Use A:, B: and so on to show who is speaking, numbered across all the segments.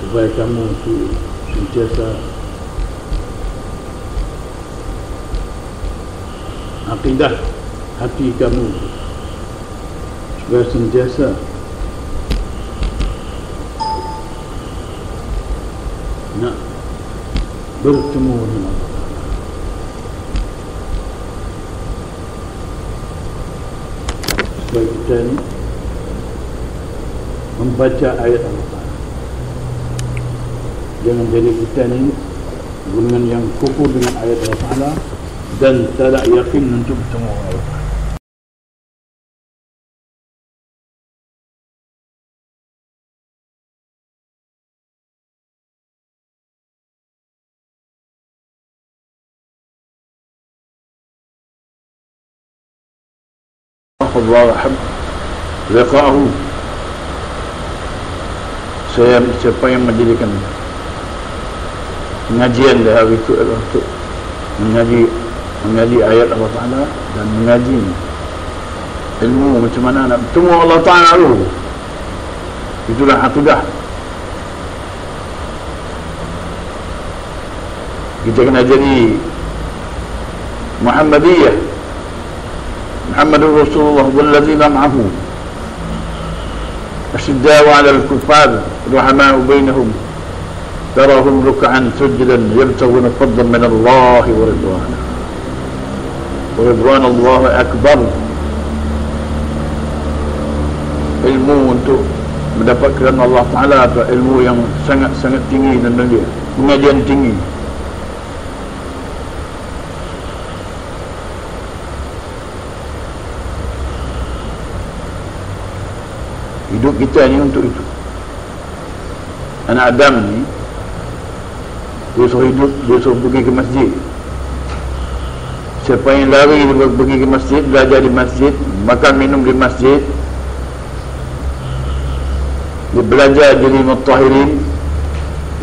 A: supaya kamu tu sentiasa akidah hati kamu supaya sentiasa nak bertemu dengan Allah Ta'ala. Supaya kita ni membaca ayat Allah Ta'ala. Jangan jadi kita ni golongan yang kufur dengan ayat Allah Ta'ala dan tidak yakin untuk bertemu dengan Allah Ta'ala. Allah rahab liqa'ahu. Siapa yang menjadikan pengajian dah hari itu adalah untuk mengaji ayat Allah Ta'ala dan mengaji ilmu macam mana nak bertemu Allah Ta'ala dulu. Itulah akidah. Kita kena jadi Muhammadiyah, Muhammadur Rasulullah walladzina ma'ahu asyidda'u 'alal kuffar rahama'u bainahum tarahum ruk'an sujadan yabtaghuna fadlan min Allah wa ridwana wa ridwanallahi akbar. Ilmu untuk mendapatkan Allah Ta'ala adalah ilmu yang sangat-sangat tinggi dan mulia, pengajian tinggi. Hidup kita ni untuk itu. Anak Adam ni dia suruh hidup, dia suruh pergi ke masjid. Siapa yang lari dia pergi ke masjid, belajar di masjid, makan minum di masjid, dia belajar jadi mutahirin,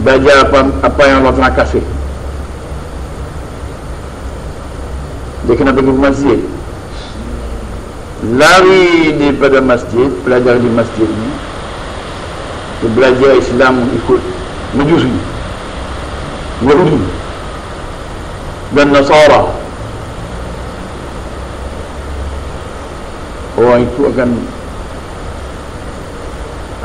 A: belajar apa yang Allah Ta'ala kasih. Dia kena pergi ke masjid. Lari daripada masjid, belajar di masjid ni, dia belajar Islam ikut Majusi, Yahudi dan Nasara. Orang itu akan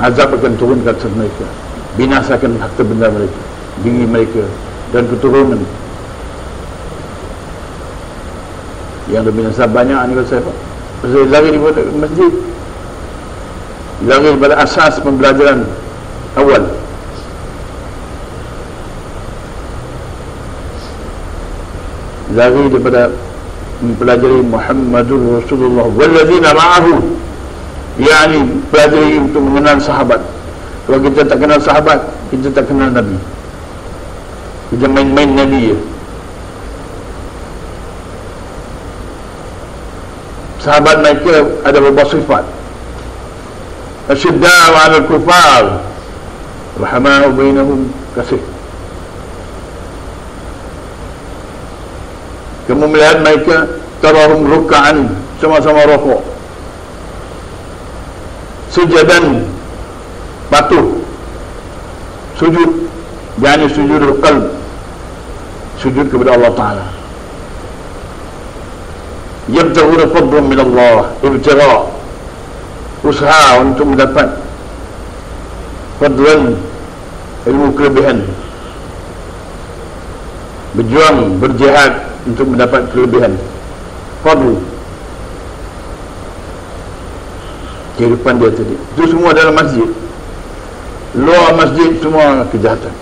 A: azab akan turun ke atas mereka, binasakan harta benda mereka, diri mereka dan keturunan. Yang lebih binasa banyak ni kalau saya lari daripada masjid, lari daripada asas pembelajaran awal. Lari daripada mempelajari Muhammadur Rasulullah walladzina ma'ahu, yakni pelajari untuk mengenal sahabat. Kalau kita tak kenal sahabat, kita tak kenal Nabi. Kita main-main Nabi ya. Sahabat mereka ada beberapa sifat. Asyidda'u 'alal kuffar rahama'u bainahum, kasih. Kamu melihat mereka tarahum ruk'an, sama-sama rukuk, sujadan, patuh, sujud, yakni sujudul qalb, sujud kepada Allah Ta'ala. Yabtaghuna fadlan min Allah, ibtigha, usaha untuk mendapat fadlan, ilmu kelebihan, berjuang, berjihad untuk mendapat kelebihan fadl, kehidupan dia tadi. Itu semua dalam masjid. Luar masjid semua kejahatan.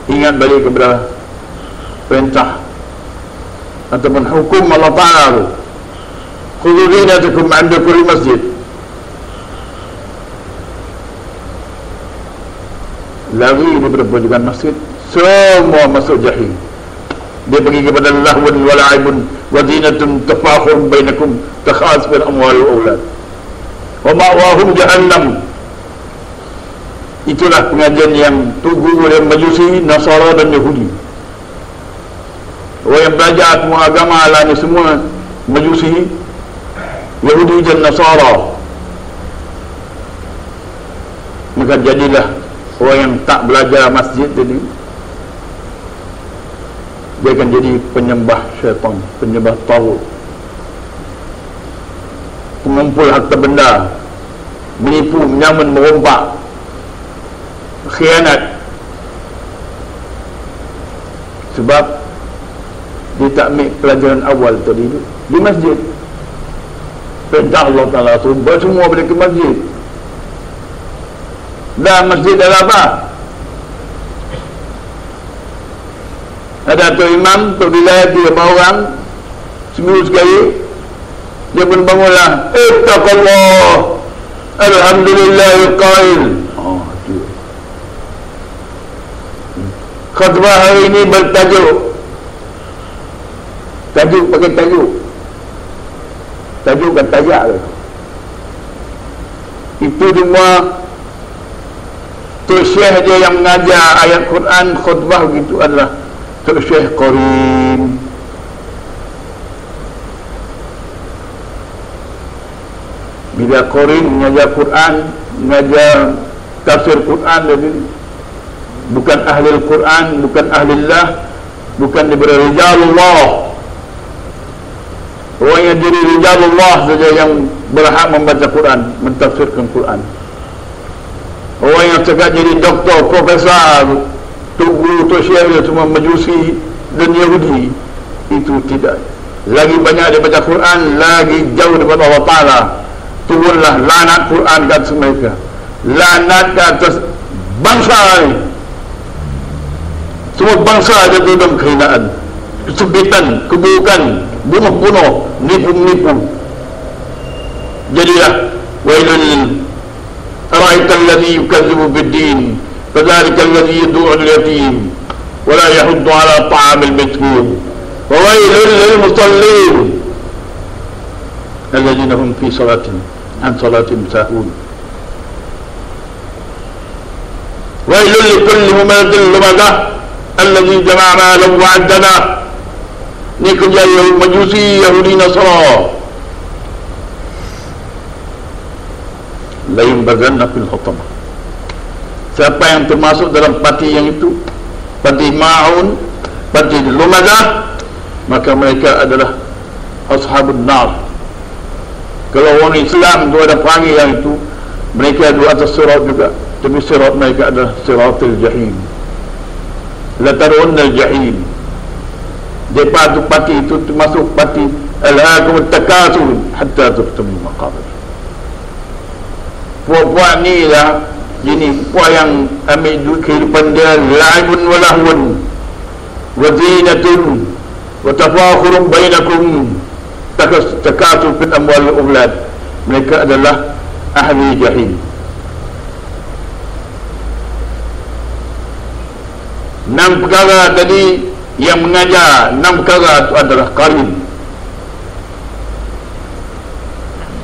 A: Ingat balik kepada perintah ataupun hukum Allah Ta'ala, khudhu zinatakum 'inda kulli masjid. Lari daripada pojokan masjid, semua masuk jahil. Dia pergi kepada lahwun wa la'ibun wa zinatun tafakhur bainakum takhas bil amwal wal aulad wa ma'wahum jahannam. Itulah pengajian yang tugu oleh Majusi, Nasara dan Yahudi. Orang yang belajar semua agama lah ni semua Majusi, Yahudi dan Nasara. maka jadilah orang yang tak belajar masjid tadi, dia akan jadi penyembah syaitan, penyembah taghut, pengumpul harta benda, menipu, menyamun, merompak, khianat. Sebab dia tak ambil pelajaran awal tadi di masjid. Perintah Allah Ta'ala suruh semua boleh ke masjid. Dah masjid adalah apa? Ada tu imam, tu wilayah 3 orang, seminggu sekali dia pun bangunlah, ittaqallah, alhamdulillahil qail. Khutbah hari ini bertajuk, pakai tajuk kan tajak ke? Itu semua Tok Syekh dia yang mengajar ayat Quran, khutbah begitu adalah Tok Syekh Qarin. Bila Qarin mengajar Quran, mengajar tafsir Quran, jadi bukan ahli Al-Quran, bukan ahlillah, bukan diberi rijalullah. Orang yang jadi rijalullah saja yang berhak membaca Quran, mentafsirkan Quran. Orang yang cakap jadi doktor, profesor, guru, Syekh dia semua Majusi dan Yahudi, itu tidak. Lagi banyak dia baca Quran, lagi jauh daripada Allah Ta'ala. Turunlah lanat Quran ke atas mereka, lanat ke atas bangsa ini. Semua bangsa ada dalam kehinaan, kesempitan, keburukan, bunuh-bunuh, nipu-nipu. Jadilah wailul ara'aita alladhi yukazzibu bid-din fadhalika alladhi yad'u al-yatim wa la yahuddu 'ala ta'amil miskin wa wailul lil musallin alladhina hum fi salatihim an salatihim sahun. Wailul likulli humazatin lumazah alladhi jama'a malahu wa 'addada. Ni kerja Majusi, Yahudi, Nasara. Lain bazanna fil hutamah. Siapa yang termasuk dalam parti yang itu, parti Ma'un, parti Lumazah, maka mereka adalah ashabun nar. Kalau orang Islam itu ada perangai yang itu, mereka ada atas sirat juga, tapi sirat mereka adalah siratul jahim. La tarunna al-jahim. Depa tu parti itu termasuk parti al-hakum at-takasur hatta zurtumul maqabir. Puak-puak ni lah, ini puak yang ambil duit kehidupan dia la'ibun wa lahwun wa zinatun wa tafakhurun bainakum takasur fil amwal wal aulad. Mereka adalah ahli jahim. 6 perkara tadi yang mengajar, 6 perkara itu adalah qarin.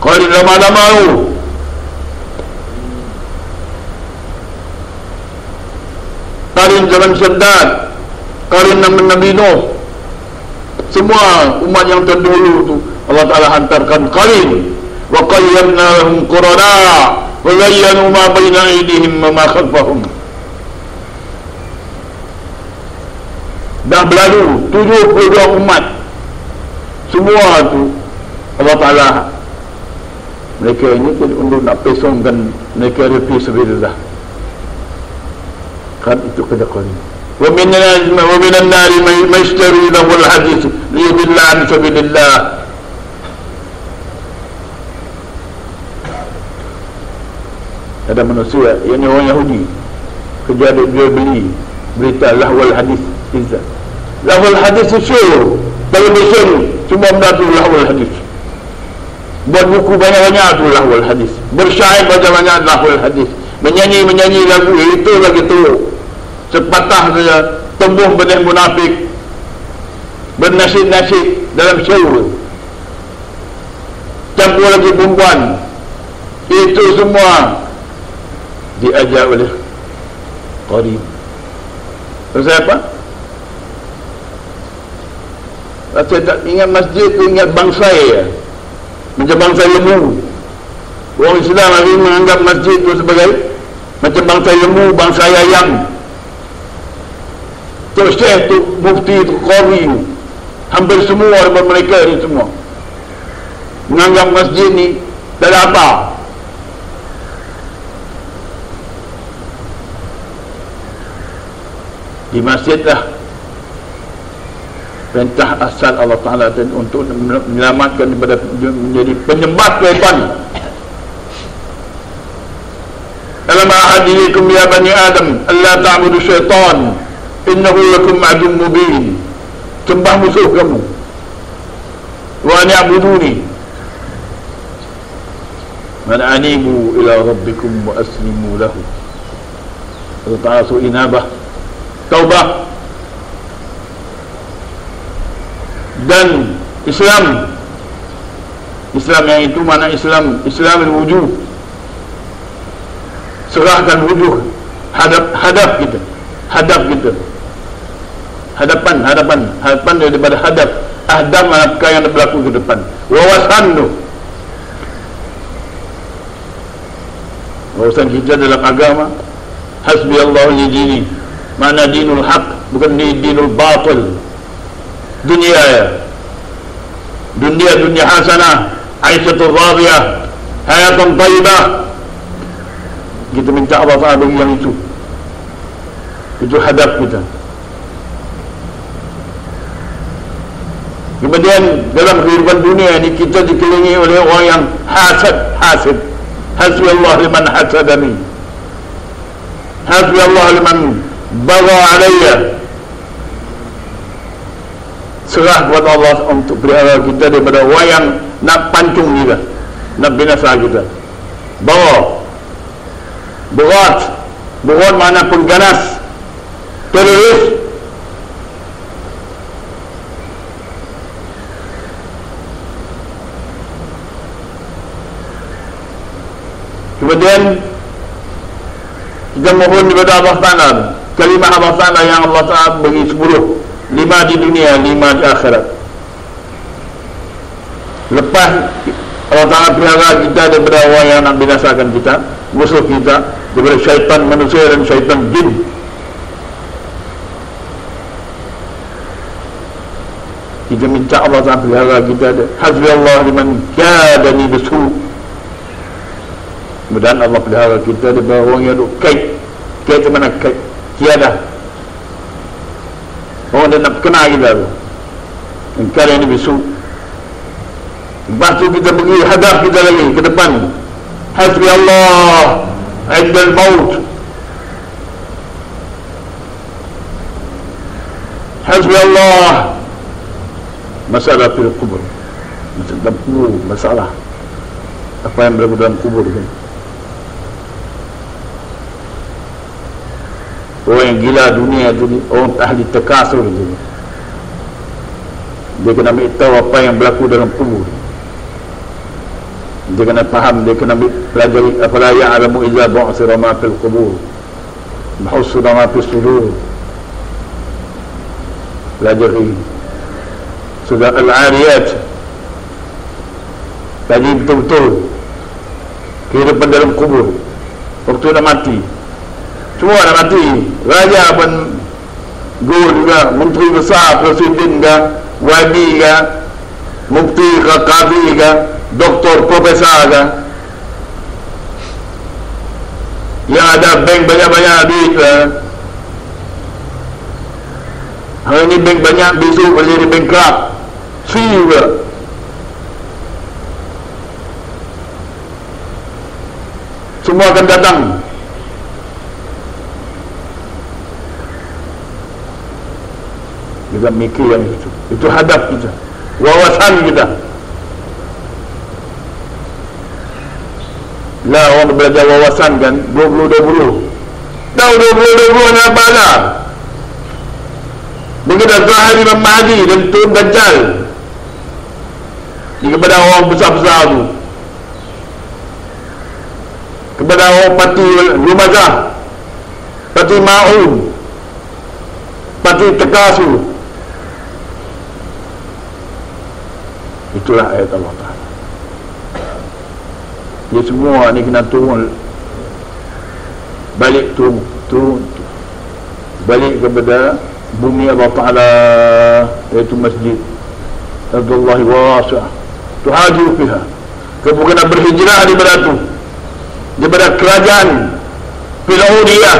A: Qarin lama-lama tu qarin zaman Syaddad, qarin Nabi Nuh, semua umat yang terdahulu tu Allah Ta'ala hantarkan qarin. Wa qayyamna lahum qurana wa zayyanu ma baina aydihim wa ma khalfahum. Dah berlalu 72 umat, semua tu Allah Ta'ala, mereka ini untuk nak pesongkan mereka fi sabilillah. Kan itu kerja qarin. Wa minan nari mashtari lahu al-hadith liyudilla an sabilillah. Ada manusia yang orang Yahudi kerja dia beli berita lahwal hadis. Lahwal hadis itu television cuma mendapat lahwal hadis. Buat buku banyak-banyak tu lahwal hadis. Bersyair banyak-banyak lahwal hadis. Menyanyi lagu itu lagi tu. Sepatah saja tumbuh benih munafik, bernasib-nasib dalam syair. Campur lagi perempuan. Itu semua diajar oleh qarin. Terus apa? Saya tak ingat masjid tu, ingat bangsa ya. Macam bangsa lembu. Orang Islam hari menganggap masjid itu sebagai macam bangsa ilmu, bangsa ayam. Tu Syekh tu, mufti tu, qari tu, hampir semua daripada mereka ni semua menganggap masjid ni tak ada apa. Di masjid lah perintah asal Allah Ta'ala untuk menyelamatkan daripada menjadi penyembah syaitan. Alam ahadikum ya bani Adam alla ta'budu syaitan innahu lakum aduwwun mubin. Sembah musuh kamu, wa ni'buduni man anibu ila rabbikum wa aslimu lahu. Allah Ta'ala surah Inabah, Taubah. Dan Islam yang itu mana Islam al-wujud, serahkan wujud, hadap kita, hadapan daripada hadap, ahdam apakah yang berlaku ke depan, wawasan kita dalam agama. Hasbi Allah li dini, mana dinul haq, bukan dinul batil. Dunia hasanah, aisyatul radiyah, hayatan tayyibah. Kita minta Allah Ta'ala bagi yang itu hadap kita. Kemudian dalam kehidupan dunia ini kita dikelilingi oleh orang yang hasad. Hasbi Allah liman hasadani, hasbi Allah liman bagha alayya. Serah kepada Allah untuk pelihara kita daripada orang yang nak pancung kita, nak binasa kita. Berat mana pengganas, teroris. Kemudian kita mohon kepada Allah Ta'ala, kalimah Allah Ta'ala yang Allah Ta'ala bagi 10, 5 di dunia, 5 di akhirat. Lepas Allah Ta'ala pelihara kita daripada orang yang nak binasakan kita, musuh kita, daripada syaitan manusia dan syaitan jin. Kita minta Allah Ta'ala pelihara kita. Hasbi Allah liman kadani bisu. Kemudian Allah pelihara kita daripada orang yang duk kait ke mana kait tiada. Orang dia nak kena kita tu, engkau yang bisu. Lepas tu kita pergi hadap kita lagi ke depan. Hasbi Allah indal maut, hasbi Allah masalah fil kubur, masalah apa yang berlaku dalam kubur kan. Orang yang gila dunia tu, orang ahli takasur tu, dia kena ambil tahu apa yang berlaku dalam kubur. Dia kena faham, dia kena pelajari. Afala ya'lamu idza bu'thira ma fil qubur mahusuna ma fis sudur. Pelajari surah Al-Ariyat, tadi betul-betul kehidupan dalam kubur waktu nak mati. Semua nak mati, raja pun guru juga, menteri besar, presiden ke, wali ke, mufti ke, qadi ke, doktor, profesor ke, yang ada bank banyak-banyak duit ke. Hari ini bank banyak, besok boleh jadi bankrupt, free juga. Semua akan datang. Kita mikir yang itu hadap kita, wawasan kita. Lah orang belajar wawasan kan 20-20. Tahu 20-20 ni apa lah? Begitu Zahir Imam Mahdi dan Tun Dajjal. Ini kepada orang besar-besar tu, kepada orang parti Rumazah, parti Ma'un, parti Tekasu. Itulah ayat Allah Ta'ala. Dia semua ni kena turun balik turun balik kepada bumi Allah Ta'ala, iaitu masjid Abdullahi Wasi'ah tuhajiru fiha. Kamu kena berhijrah daripada kerajaan Fir'auniyah,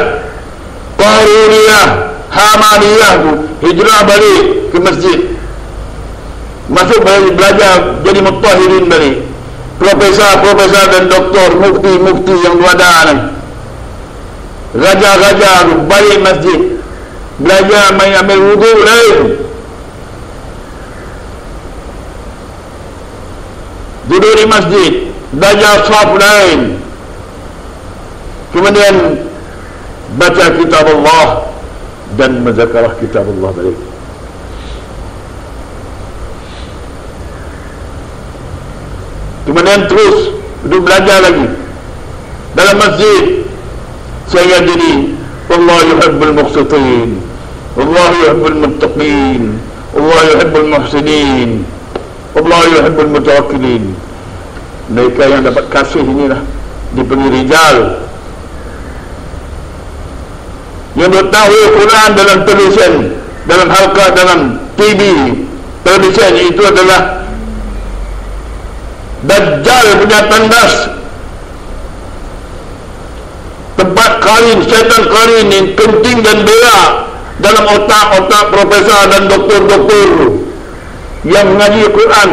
A: Qaruniyah, Hamaniyah tu, hijrah balik ke masjid, masuk belajar jadi mutahirin balik, profesor dan doktor, mufti yang ada ni, raja-raja tu balik masjid, belajar main ambil wudu lain, duduk di masjid belajar saf lain, kemudian baca kitab Allah dan menzakarah kitab Allah balik. Kemudian terus duduk belajar lagi dalam masjid sehingga jadi Allah yuhibbul muqsitin, Allah yuhibbul muttaqin, Allah yuhibbul muhsinin, Allah yuhibbul mutawakkilin. Mereka yang dapat kasih inilah dipanggil rijal, yang mengetahui Quran dalam television, dalam halqa, dalam television. Itu adalah Dajjal punya tandas, tempat qarin, syaitan qarin yang kencing dan berak dalam otak-otak profesor dan doktor-doktor yang mengaji Quran,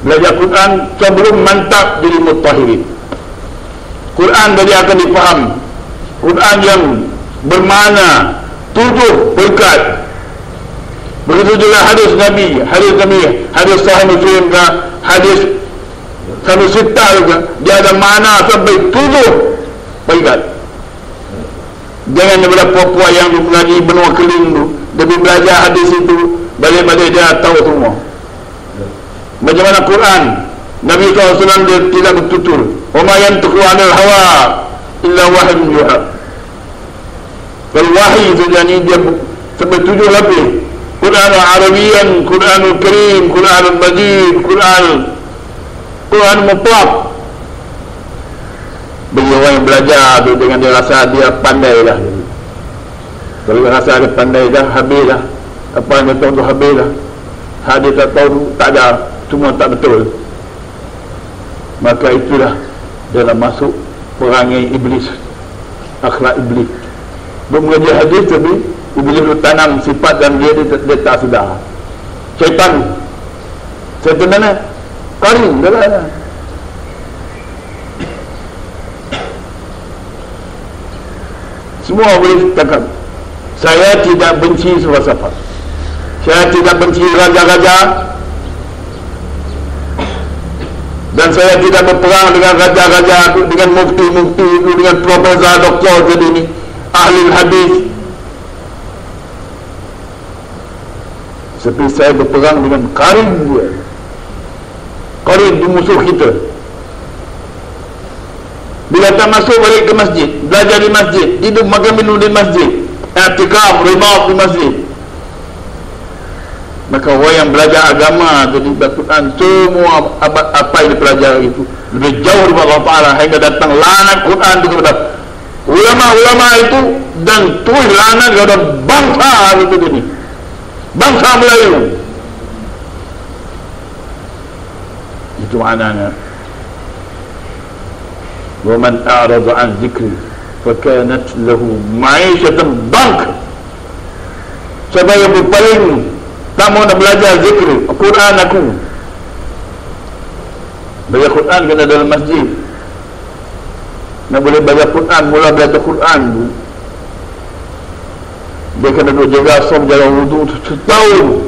A: belajar Quran sebelum mantap jadi mutahirin. Quran dari akan dipaham, Quran yang bermakna 7 berkat. Begitu juga hadis Nabi, hadis Sahih Muslim ke, hadis Sahih Sittah juga, dia ada makna sampai 7 berkat. Jangan daripada puan-puan yang mengaji benua keling tu, dia belajar hadis itu, balik-balik dia tahu semua. Macam mana Quran, Nabi SAW dia tidak bertutur, wa ma yantiqu 'anil hawa illa wahyun yuha. Kalau wahyu saja ni dia sampai 7 lebih. Quran Arabian, Quranul Karim, Quranul Majid, Quran mutlak. Bagi orang yang belajar tu dengan dia rasa dia pandai dah. Kalau dia rasa dia pandai dah, habis dah. Apa yang dia tahu tu habis dah. Hadis tak tahu tu tak ada, semua tak betul. Maka itulah dalam masuk perangai iblis, akhlak iblis. Mengaji hadis tapi iblis itu tanam sifat dan dia tak sedar. Syaitan mana? Qarin dah. Semua boleh tangkap. Saya tidak benci siapa-siapa. Saya tidak benci raja-raja, dan saya tidak berperang dengan raja-raja itu, dengan mufti-mufti itu, dengan profesor, doktor jadi ini, ahli hadis. Seperti saya berperang dengan qarin dia. Qarin itu musuh kita. Bila tak masuk balik ke masjid, belajar di masjid, hidup makan minum di masjid, i'tikaf, ribat di masjid, maka orang yang belajar agama jadi Al-Quran, semua apa yang dipelajari itu lebih jauh daripada Allah Ta'ala, hingga datang lanat Quran itu kepada ulama-ulama itu, dan terus lanat kepada bangsa itu ini, bangsa Melayu. Itu maknanya, wa man a'rada an zikri fakanat lahu ma'isyatan bank. Siapa yang berpaling, tak mau nak belajar zikr Quran aku, belajar Quran kena dalam masjid. Nak boleh belajar Quran, mula belajar Quran tu, dia kena duduk jaga som, jaga wudu setahun,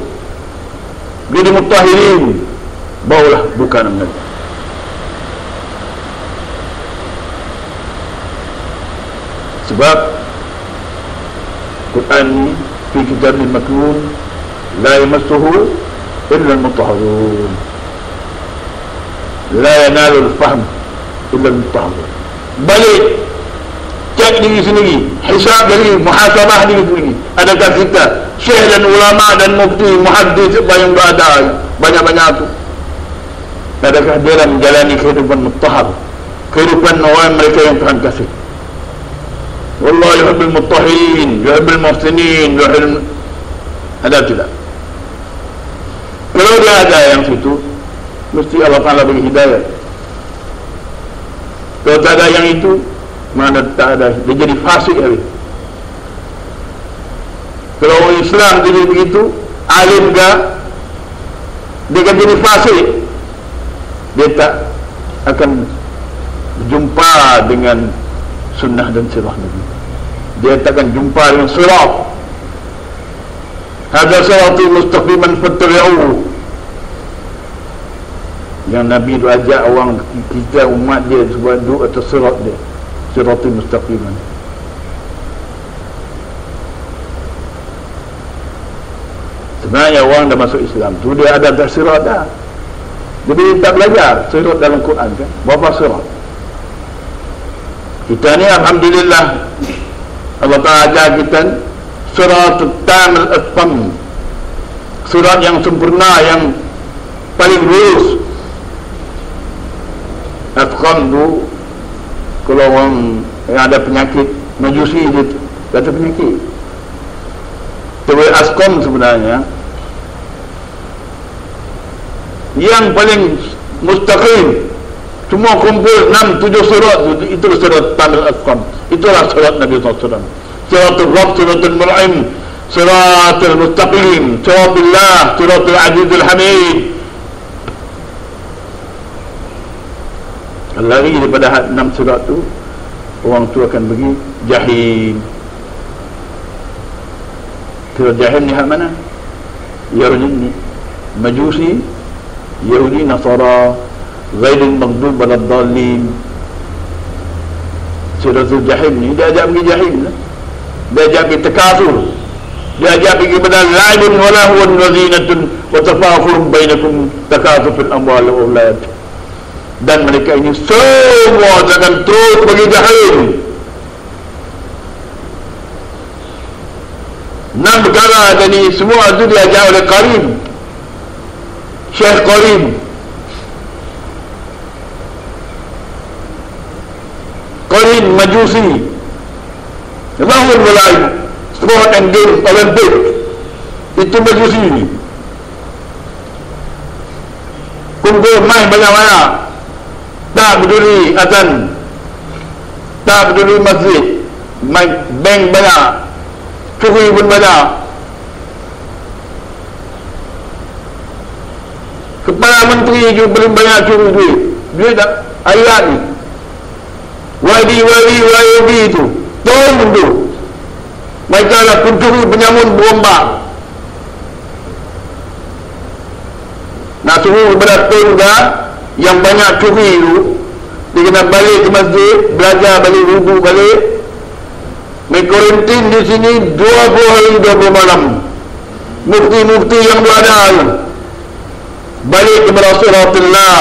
A: jadi mutahirin, barulah bukan mengaji. Sebab Quran ni fi kitabul maknun la yamassuhu illa al-mutahharun, la yanalu al-fahm illa al-mutahharun. Balik cek diri sendiri, hisab diri, muhasabah diri sendiri. Adakah kita syekh dan ulama dan mufti, muhaddis yang berada banyak-banyak tu, adakah dia menjalani kehidupan mutahhar, kehidupan orang mereka yang Tuhan kasih. Wallahu yuhibbul mutahhirin, yuhibbul muhsinin, ada tidak? Kalau dia ada yang situ, mesti Allah Ta'ala bagi hidayah. Kalau tak ada yang itu, mana tak ada, dia jadi fasik hari. Kalau orang Islam jadi begitu, alim ke, dia akan jadi fasik. Dia tak akan jumpa dengan sunnah dan sirah Nabi. Dia tak akan jumpa dengan sirat. Hadza siratul mustaqiman fattabi'uhu. Yang Nabi itu ajak orang kita, umat dia, supaya duduk atas sirat dia, siratul mustaqiman. Sebenarnya orang dah masuk Islam tu, dia ada dah sirat dah. Jadi tak belajar sirat dalam Quran kan, berapa sirat. Kita ni alhamdulillah Allah Ta'ala ajar kita siratul tamil asfam, sirat yang sempurna, yang paling lurus. Asqam tu, kalau orang yang ada penyakit majusi, dia kata penyakit. Tapi asqam sebenarnya yang paling mustaqim, semua kumpul 6-7 surat tu, itulah surat tamil asqam. Itulah surat Nabi SAW. Suratul Rabb, suratul Mul'im, suratul Mustaqim, suratullah, suratul Azizul Hamid. Lari daripada 6 surat tu, orang tu akan pergi jahim. Surat jahim ni hak mana? Yahudi, Majusi, Yahudi, Nasara, Ghairil Maghdub waladdallin. Suratul jahim ni dia ajak pergi jahim lah. Dia ajak pergi takasur, dia ajak pergi kepada la'ibun wa lahwun wa zinatun wa tafafurun bainakum takasur fil amwal wal aulad. Dan mereka ini semua akan terus pergi jahim. 6 perkara tadi semua itu diajar oleh Qarim, Syekh Qarim. Qarim Majusi, Lahul Mulai, Sport and Game Olympic, itu Majusi ni. Kumpul main banyak-banyak, tak peduli azan, tak peduli masjid, main bank banyak, curi pun banyak. Kepala menteri juga paling banyak curi duit. Duit tak ayat ni, YB itu tolong tu, mereka lah pencuri, penyamun, berombak. Nak suruh kepada tungga yang banyak curi tu, dia kena balik ke masjid, belajar balik, wudu balik, mengkuarantin di sini 20 hari 20 malam. Mufti-mufti yang berada tu balik kepada Rasulullah,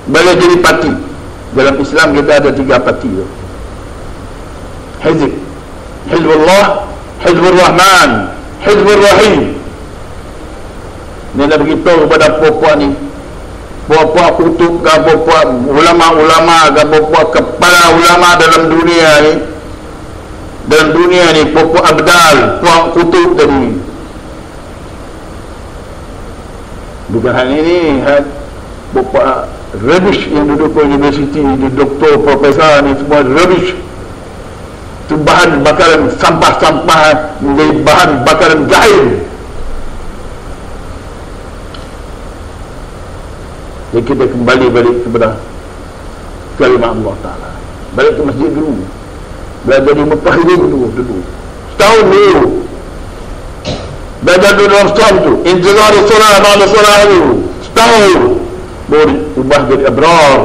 A: balik jadi parti. Dalam Islam kita ada 3 parti tu. Hizb, Hizbullah, Hizbur Rahman, Hizbur Rahim. Dia nak beritahu kepada puak-puak ni, puak-puak kutub ke, puak-puak ulama-ulama ke, puak-puak kepala ulama dalam dunia ni, puak-puak abdal, puak kutub tadi. Bukan hal ini, puak-puak rubbish yang duduk di universiti, di doktor, profesor ni, semua rubbish. Itu bahan bakaran sampah-sampah, menjadi bahan bakaran gaib. Jadi kita kembali balik kepada kalimah Allah Ta'ala, balik ke masjid dulu, belajar di mutahhirin dulu, setahun dulu, belajar dulu dalam setahun tu, intizar salat, ba'da salat dulu setahun, baru ubah jadi abrar,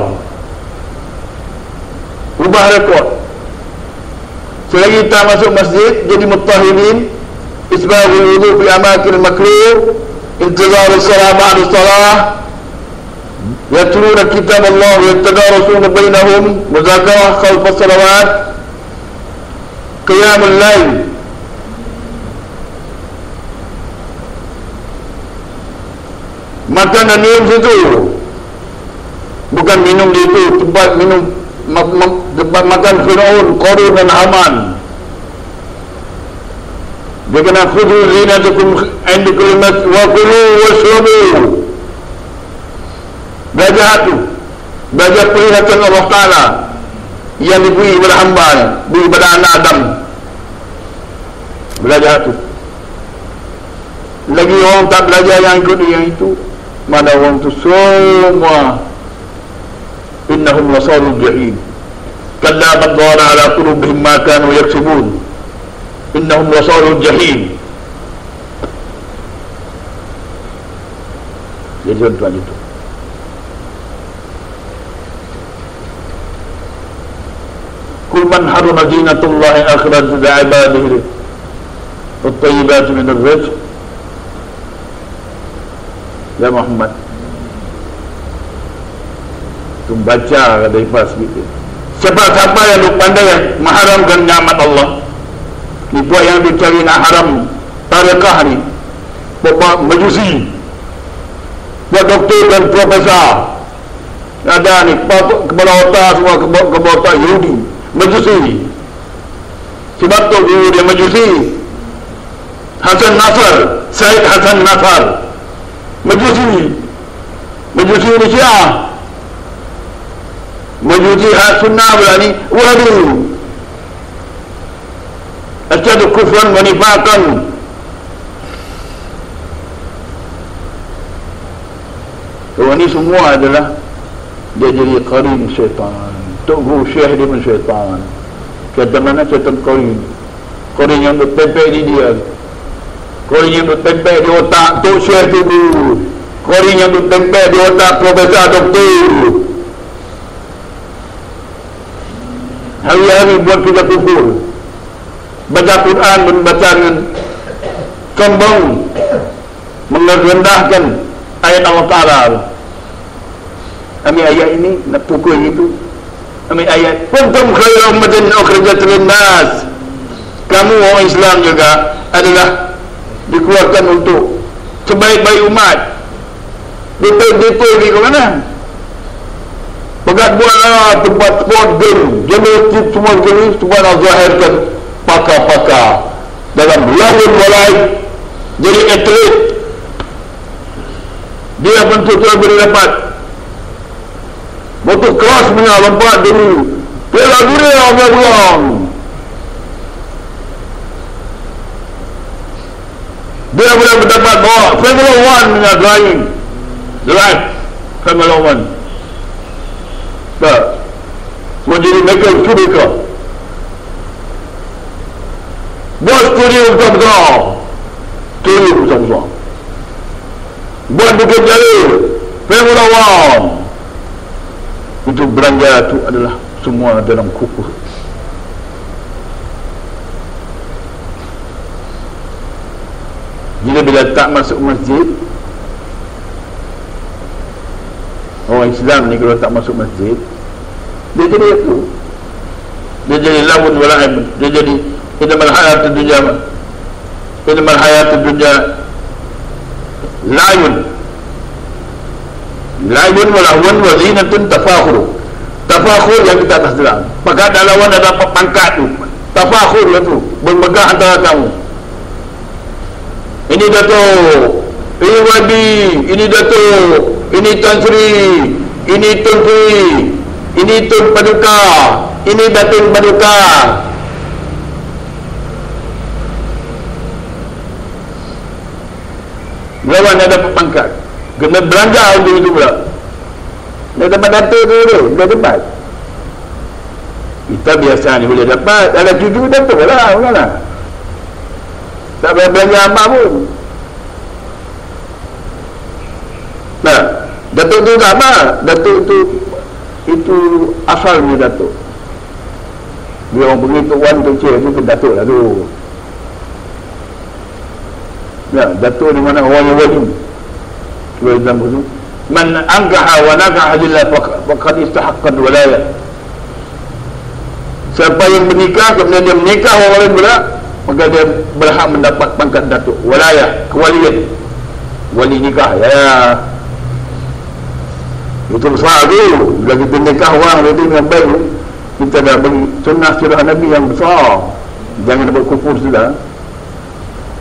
A: ubah rekod. Selagi kita masuk masjid jadi mutahhirin, isbahul wudu fi amakin makruh, intizar salat, ba'da salat, yatluna kitab Allah wa yatadarasuna bainahum, muzakarah khalf as-salawat, qiyamul lail. Makan dan minum situ, Bukan minum di itu tempat minum tempat makan Firaun, Qarun dan Haman. Dia kena khudu zinatukum inda kulli masjid wa kulu washrabu. Belajar itu, belajar perhatian Allah Ta'ala yang diberi kepada hamba, diberi kepada anak Adam. Belajar itu. Lagi orang tak belajar yang ikut yang itu, mana orang itu semua innahum lasalul jahim. Kalla badara ala qulubihim ma kanu yaksubun. Innahum lasalul jahim. Jadi tuan itu. Kul man harrama zinatullahi akhirat li'ibadihi at-tayyibati min ar-rizq. Ya Muhammad, tu baca kata Ifas gitu. Siapa-siapa yang lu pandai yang mengharamkan nikmat Allah, ni buat yang dicari nak haram tarekah ni, buat majusi, buat doktor dan profesor, ada ni kepala otak semua kepala otak Yahudi, majusi. Sebab tu dia majusi. Hasan Nasr, Syed Hasan Nasr, Majusi ni Syiah, Majusi Sunnah pula ni Wahabi. Asyadu kufran wa nifaqan. Orang ni semua adalah dia jadi qarin syaitan. Tok Guru Syekh dia pun syaitan. Kata mana syaitan qarin yang bertempel di dia, qarin yang bertempel di otak Tok Syekh tu dulu, qarin yang bertempel di otak Profesor Doktor. Hari-hari buat kita kufur, baca Quran membaca dengan sombong, merendahkan ayat Allah Ta'ala. Ambil ayat ini nak pukul itu. Ambil ayat kuntum khairu ummatin ukhrijat lin-nas. Kamu orang Islam juga adalah dikeluarkan untuk sebaik-baik umat. Betul-betul ni ke mana? Pegat buatlah tempat sport game, jenis semua jenis semua nak zahirkan pakar-pakar dalam lahir walai jadi atlet. Dia betul-betul boleh dapat betul keras punya lompat dulu Piala Dunia bulan. Dia boleh mendapat bawa Formula 1 punya drive Formula 1. Tak menjadi Michael Schumacher, buat studio besar-besar, buat Bukit Jalil Formula 1. Itu belanja itu adalah semua dalam kufur. Jadi bila tak masuk masjid, orang Islam ni kalau tak masuk masjid, dia jadi itu, dia jadi lamun wala'ib, dia jadi innamal hayatud dunya la'ibun wa lahwun wa zinatun tafakhur yang kita atas dalam pakat lawan ada pangkat tu, tafakhur lah tu, bermegah antara kamu. Ini Datuk, ini Wabi, ini Datuk, ini Tan Sri, ini Tun Sri, ini Tun Paduka, ini Datuk Paduka. Lawan ada pangkat, kena belanja untuk itu pula. Dia dapat Datuk tu, dia dapat. Kita biasa ni boleh dapat, ada cucu Datuk lah, bukanlah. Tak boleh belanja apa pun. Nah, Datuk tu tak apa. Datuk tu itu asalnya Datuk. Dia orang pergi Tok Wan Tok Cik tu Datuk lah tu. Ya, Datuk di mana orang yang wali. Kalau dalam tu, man angkaha wa nakaha lillah faqad istahaqqat walayah. Siapa yang menikah kemudian dia menikah orang lain pula, maka dia berhak mendapat pangkat Datuk, walayah, kewalian, wali nikah. Ya, Itu besar tu. Bila kita nikah orang berarti yang baik, kita dah bagi sunnah sirah Nabi yang besar. Jangan buat kufur sudah.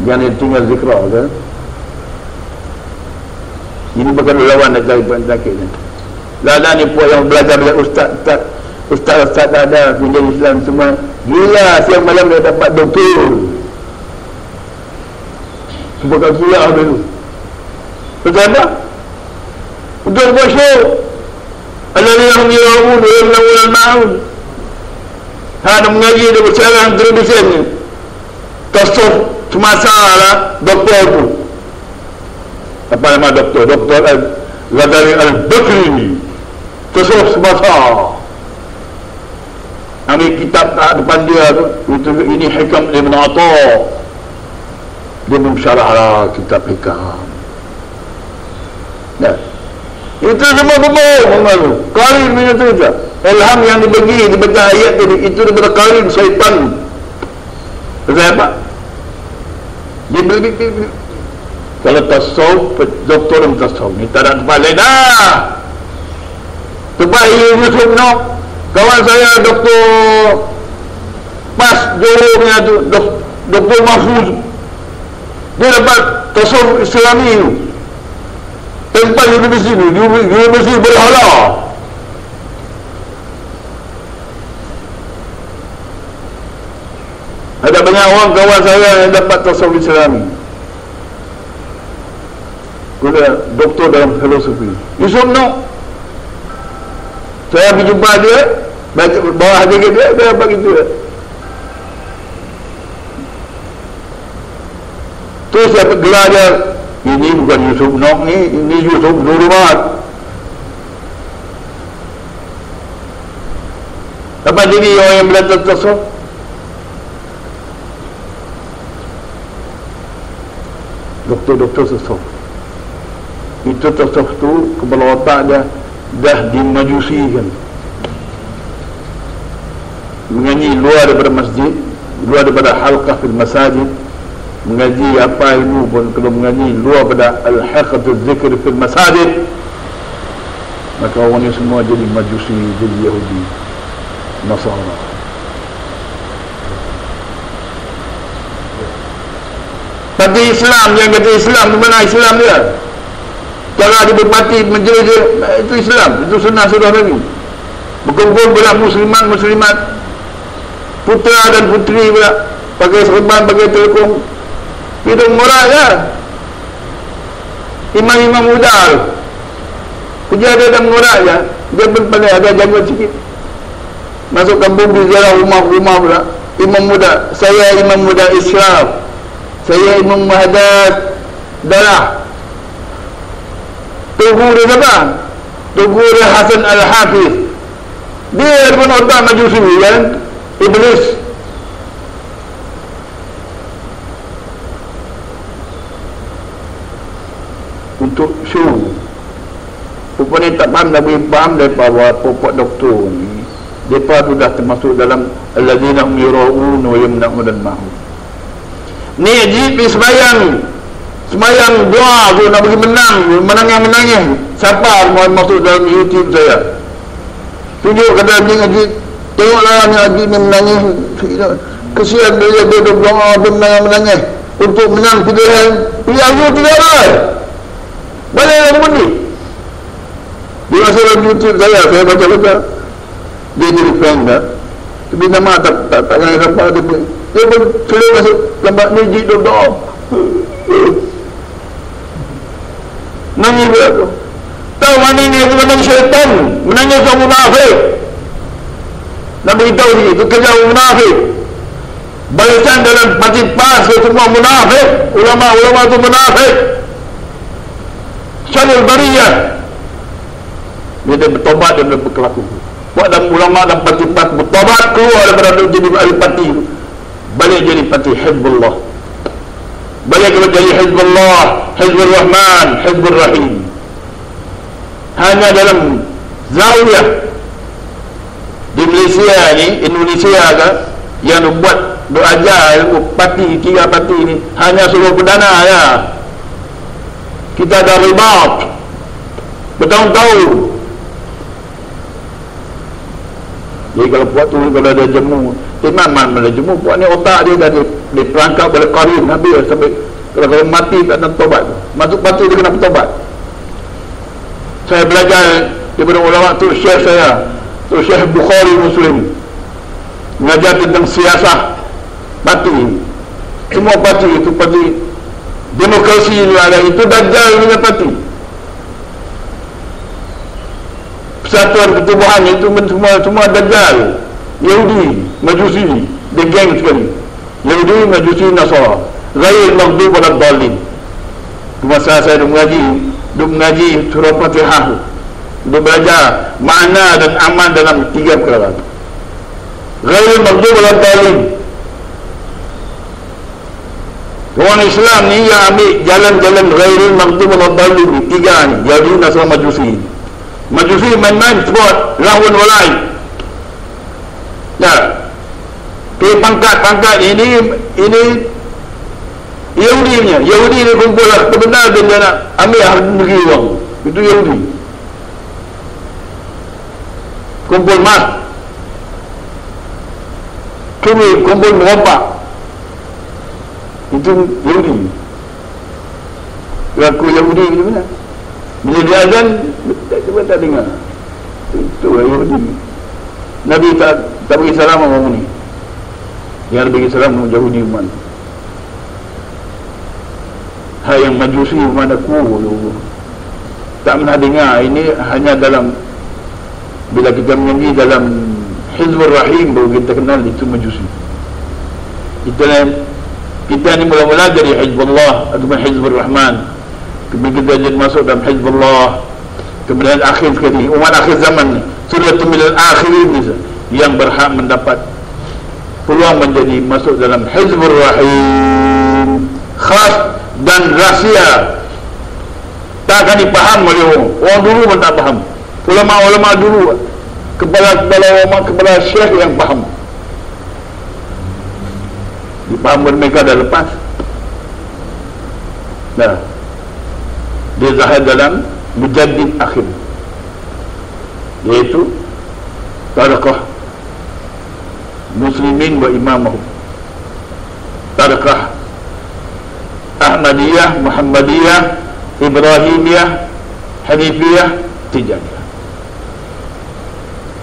A: Jangan tinggal zikra kan. Ini bukan lawan nak cari penyakit ni. Lah ni puak yang belajar ustaz ada menjadi Islam semua. Gila siang malam dia dapat doktor. Bukan gila dulu. Betul tak? Betul buat syur. Alladhina hum yura'un wa yamna'un al-ma'un. Ada mengaji dia bercakap television ni. Tasawuf semasa lah doktor tu. Apa nama doktor? Doktor Al-Ghazali Al-Bakri. Tasawuf semasa. Ambil kitab tak depan dia tu. Ini hikam Ibn Atta. Dia memsyarah kitab hikam. Nah, itu semua bohong. Qarin itu je. Ilham yang dibagi dibaca ayat tadi itu daripada qarin syaitan. Betul apa? Dia beli. Kalau tasawuf, doktor yang tasawuf ni tak ada tempat lain dah. Tempat Yusuf no. Kawan saya doktor Pas Johor punya tu, Doktor Mahfuz. Dia dapat tasawuf Islami tu. Tempat universiti tu, universiti berhala. Ada banyak orang kawan saya yang dapat tasawuf Islami. Dia doktor dalam filosofi. Yusuf no. Saya pergi jumpa dia, baca bawah dia dapat gitu. Terus saya gelar dia, ini bukan Yusuf Nok ni, ini Yusuf Nurmat. Apa jadi orang yang belajar tasawuf? Doktor-doktor tasawuf. Itu tasawuf tu kepala otak dia dah dimajusikan. Mengaji luar daripada masjid, luar daripada halqah fil masajid, mengaji apa ilmu pun kalau mengaji luar daripada al-haqatul zikr fil masajid, maka orang ni semua jadi majusi, jadi Yahudi, Nasara. Parti Islam yang kata Islam di mana Islam dia? Cara dia berparti menjerit itu Islam, itu sunnah surah Nabi. Berkumpul pula muslimat, putra dan putri pula, pakai serban, pakai telekung, hidung murah ya. Imam-imam muda kerja dia dah murah ya. Dia pun pandai ada janggut sikit. Masuk kampung di ziarah rumah-rumah pula. Imam muda, saya imam muda Islam, saya imam muhadas darah. Tugu dia siapa? Tugu dia Hasan Al-Hafiz. Dia pun otak majusi kan? Iblis. Untuk show. Rupanya tak faham, dah boleh faham daripada pokok doktor ni. Mereka tu dah termasuk dalam alladzina hum yura'un wa yamna'un al-ma'un. Ni ajib sembahyang. Semayang doa tu nak bagi menangis. Siapa masuk dalam YouTube saya? Tunjuk kata Haji, tengoklah Haji ni menangis. Kesian dia duduk doa, dia menangis untuk menang pilihan. Pilihan tu tidak ada. Balik yang bunyi. Dia masuk dalam YouTube saya baca-baca. Dia jadi fan dah. Tapi nama tak kena sampai dia pun sudah masuk lambat ni duduk doa. Nangis dia tu. Tahu mana ni aku menangis syaitan, menangis orang munafik. Nak beritahu ni, itu kerja orang munafik. Barisan dalam parti PAS itu semua munafik. Ulama-ulama itu munafik. Syarul bariyah. Dia bertobat dan berkelaku. Buat dalam ulama dan parti PAS bertobat keluar daripada jadi ahli parti. Balik jadi parti Hizbullah. Balik jadi Hizbullah, Hizbul Rahman, Hizbul Rahim. Hanya dalam zawiyah di Malaysia ni, Indonesia kan, yang buat berajar ilmu parti, 3 parti ni hanya suruh perdana ya. Kita ada ribat bertahun-tahun Jadi kalau puak tu, kalau ada jemu, imaman mana jemu, puak ni otak dia dah diperangkap oleh qarin habis sampai kalau mati tak nak tobat. Masuk batu dia kena bertobat. Saya belajar daripada ulama tu Syekh saya, tu Syekh Bukhari Muslim, mengajar tentang siasah parti. Semua parti itu parti demokrasi ini ada, itu dajjal dengan parti. Persatuan pertubuhan itu semua dajjal. Yahudi, Majusi, dia geng sekali. Yahudi, Majusi, Nasara. Ghairil maghdub waladdallin. Masa saya duk mengaji surah Fatihah, duk belajar makna dan aman dalam 3 perkara. Ghairil maghdub waladdallin. Orang Islam ni yang ambil jalan-jalan ghairil maghdub waladdallin ni, 3 ni, Yahudi, Nasara, Majusi. Majusi main-main sebut lahun walai. Ya. Pangkat-pangkat ini Yahudi ni kumpul lah kebenar dia nak ambil harga negeri orang. Itu Yahudi. Kumpul mas, kumpul merompak. Itu Yahudi. Laku Yahudi ni mana? Bila dia azan, kita tak dengar. Itu Yahudi. Nabi tak bagi salam orang ni. Yang bagi salam Yahudi mana? Hai yang Majusi mana ku tak pernah dengar. Ini hanya dalam bila kita menyanyi dalam Hizbur Rahim baru kita kenal itu Majusi. Kita ni mula-mula jadi Hizbullah ataupun Hizbur Rahman, kemudian kita jadi masuk dalam Hizbullah, kemudian akhir sekali umat akhir zaman ni suratul minal akhirin ni yang berhak mendapat peluang menjadi masuk dalam Hizbur Rahim khas dan rahsia, tak akan dipaham oleh orang dulu pun tak faham. Ulama-ulama dulu, kepala ulama, kepala syekh yang faham, dipaham mereka dah lepas. Nah, dia zahir dalam mujaddid akhir, yaitu tarekah muslimin wa imamahum, tarekah Ahmadiyah, Muhammadiyah, Ibrahimiyah, Hanifiyah, Tijaniyah.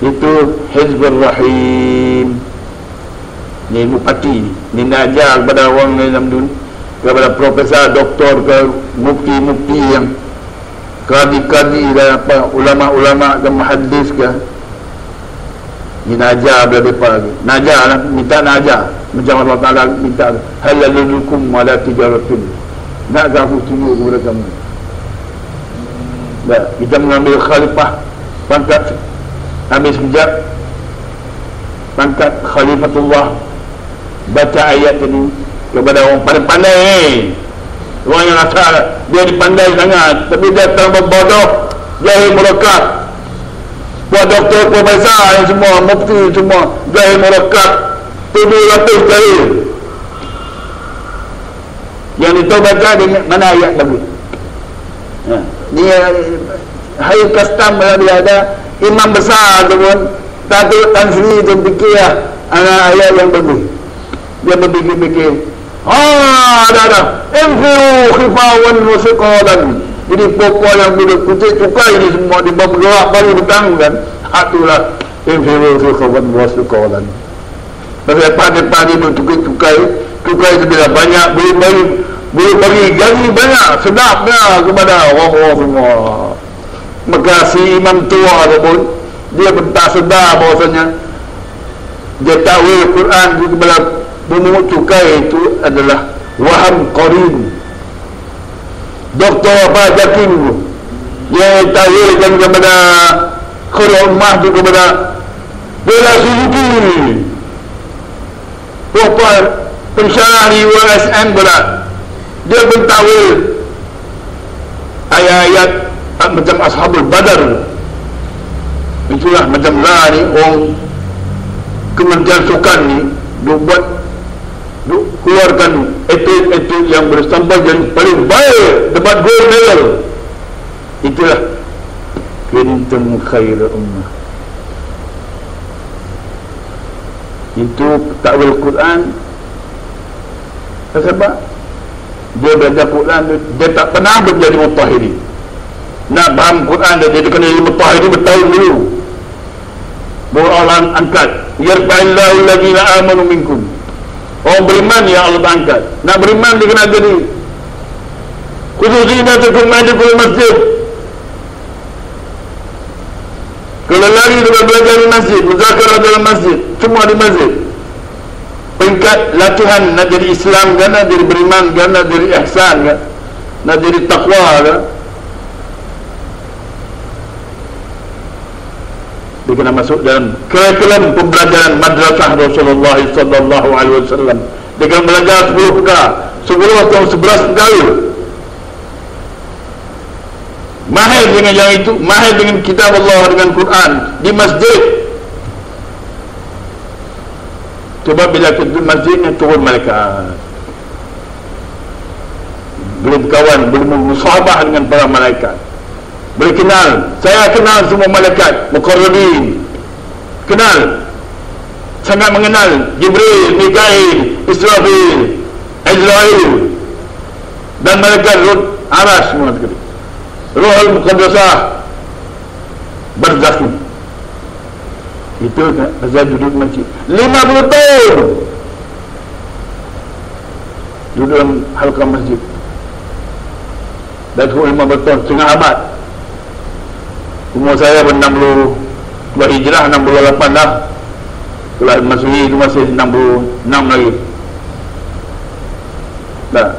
A: Itu Hizbur Rahim. Ni parti, ni nak ajar kepada orang dalam dunia, kepada profesor, doktor, ke mufti-mufti yang kadi-kadi dan apa, ulama-ulama dan muhaddis ke. Ni nak ajar berapa lagi. Nak ajar lah, minta nak ajar. Macam Allah Ta'ala minta halalukum ala tijaratun, nak aku tunggu kepada kamu. Nah, kita mengambil khalifah, pangkat ambil sekejap pangkat khalifatullah, baca ayat ini kepada orang pandai-pandai, orang yang asal dia dipandai sangat tapi dia terlalu bodoh, jahil murakkab. Buat doktor, profesor yang semua, mufti semua jahil murakkab, 700 jahil. Yang ditaubatkan dengan mana ayat bagus. Ni hari custom dia ada imam besar tu pun Datuk Tan Sri tu fikir anak ayat yang bagus. Dia berfikir-fikir, ada infiru khifawan wa siqalan. Jadi pokok yang bila kucing cukai ni semua di bawah gerak baru ditangkan. Itulah infiru khifawan wa siqalan. Pasal padi-padi tu cukai itu bila banyak boleh bagi gaji banyak, sedapnya kepada orang-orang semua. Maka si imam tua tu pun dia pun tak sedar bahawasanya dia tahu Quran kepada pemungut cukai itu adalah waham qarin. Doktor apa Jakim dia tahu kepada khulul ummah itu kepada Bela Suzuki, apa pensyarah di USN pula dia pun tahu ayat-ayat macam Ashabul Badar. Itulah macam lah ni orang Kementerian Sukan ni keluarkan atlet-atlet yang bersampah jadi paling baik, dapat gold medal. Itulah kuntum khairu ummah. itu takwil Quran. Sebab dia belajar Quran, dia tak pernah menjadi mutahhiri. Nak faham Quran dia kena jadi mutahhiri bertahun dulu. Baru Allah angkat, yarfa'illahu alladhina amanu minkum. Orang beriman yang Allah angkat. Nak beriman dia kena jadi khususiyatukum ma'adikul masjid. Kalau lari dengan belajar di masjid, muzakarah dalam masjid, semua di masjid. Peringkat latihan nak jadi Islam kan, nak jadi beriman kan, nak jadi ihsan kan, nak jadi taqwa kan. Dia kena masuk dalam kurikulum pembelajaran madrasah Rasulullah sallallahu alaihi wasallam. Dia kena belajar 10 perkara, 10 atau 11 perkara. Mahir dengan yang itu, mahir dengan kitab Allah, dengan Quran di masjid. Sebab bila kita di masjidnya turun malaikat, boleh berkawan, boleh bermusahabah dengan para malaikat, boleh kenal. Saya kenal semua malaikat muqarrabin, kenal, sangat mengenal Jibril, Mikail, Israfil, Azrail dan malaikat Ruh Arash semua sekali. Ruhul Muqaddasah Barzakhi. Itu kan Azal duduk masjid 50 tahun duduk dalam halqa masjid. Dah 50 tahun, setengah abad. Umur saya pun 62 hijrah, 68 dah. Kalau Masehi itu masih 66 lagi. Dah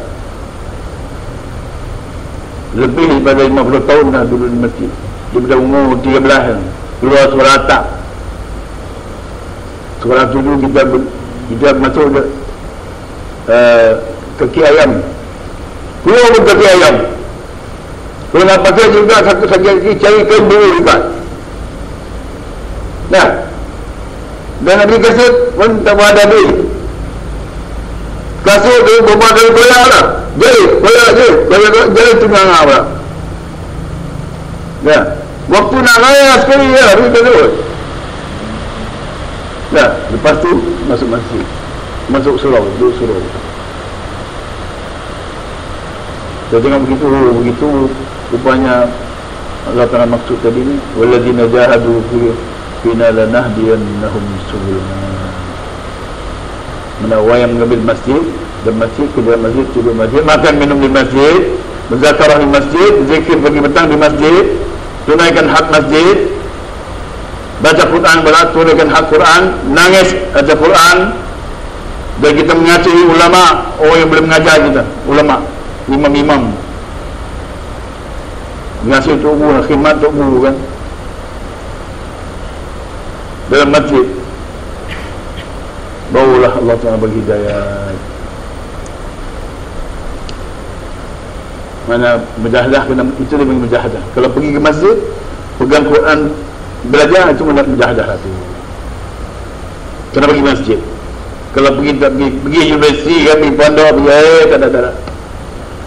A: lebih daripada 50 tahun dah duduk di masjid. Daripada umur 13 keluar suara atap. Suara dulu kita masuk kaki ayam. Keluar pun kaki ayam. Kalau nak pakai juga satu kaki cari kain dulu juga. Nah, dan Nabi kasut pun tak ada duit. Kasut tu berbuat dari goyak lah. Jadi tengah apa? Ya, waktu nak raya sekali ya, habis terus. Ya, lepas tu masuk masjid, masuk surau, duduk surau. Saya tengok begitu rupanya Allah Ta'ala maksud tadi ni, walladzina jahadu fina lanahdiyannahum subulana. Mana orang yang mengambil masjid, dan masjid, keluar masjid, tidur masjid, makan minum di masjid, berzakarah di masjid, zikir pagi petang di masjid, tunaikan hak masjid, baca Quran, tunaikan hak Quran, nangis baca Quran, dan kita mengasihi ulama, orang yang boleh mengajar kita, ulama, imam-imam, mengasihi tubuh, khidmat tubuh kan, dalam masjid. Barulah Allah Ta'ala bagi hidayah. Mana mujahadah, itu dia panggil mujahadah. Kalau pergi ke masjid, pegang Quran, belajar, itu mana mujahadah tu. Kena pergi masjid. Kalau pergi universiti, pergi pondok, pergi tak ada.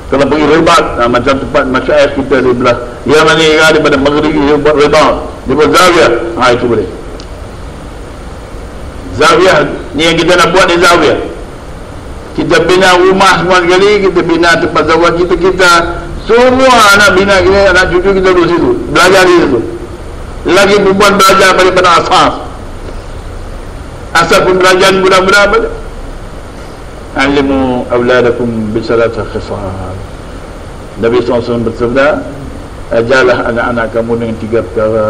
A: Kalau pergi ribat, macam tempat masyarakat kita di belah Yaman ni, daripada Maghrib dia buat ribat, dia buat zawiyah, itu boleh. Zawiyah ni yang kita nak buat ni zawiyah. Kita bina rumah semua sekali, kita bina tempat zawiyah kita semua anak bina kita, anak cucu kita duduk situ, belajar di situ. Lagi perempuan belajar daripada asas pembelajaran budak-budak apa? Alimu awladakum bisalata khisal. Nabi SAW bersabda, ajalah anak-anak kamu dengan 3 perkara.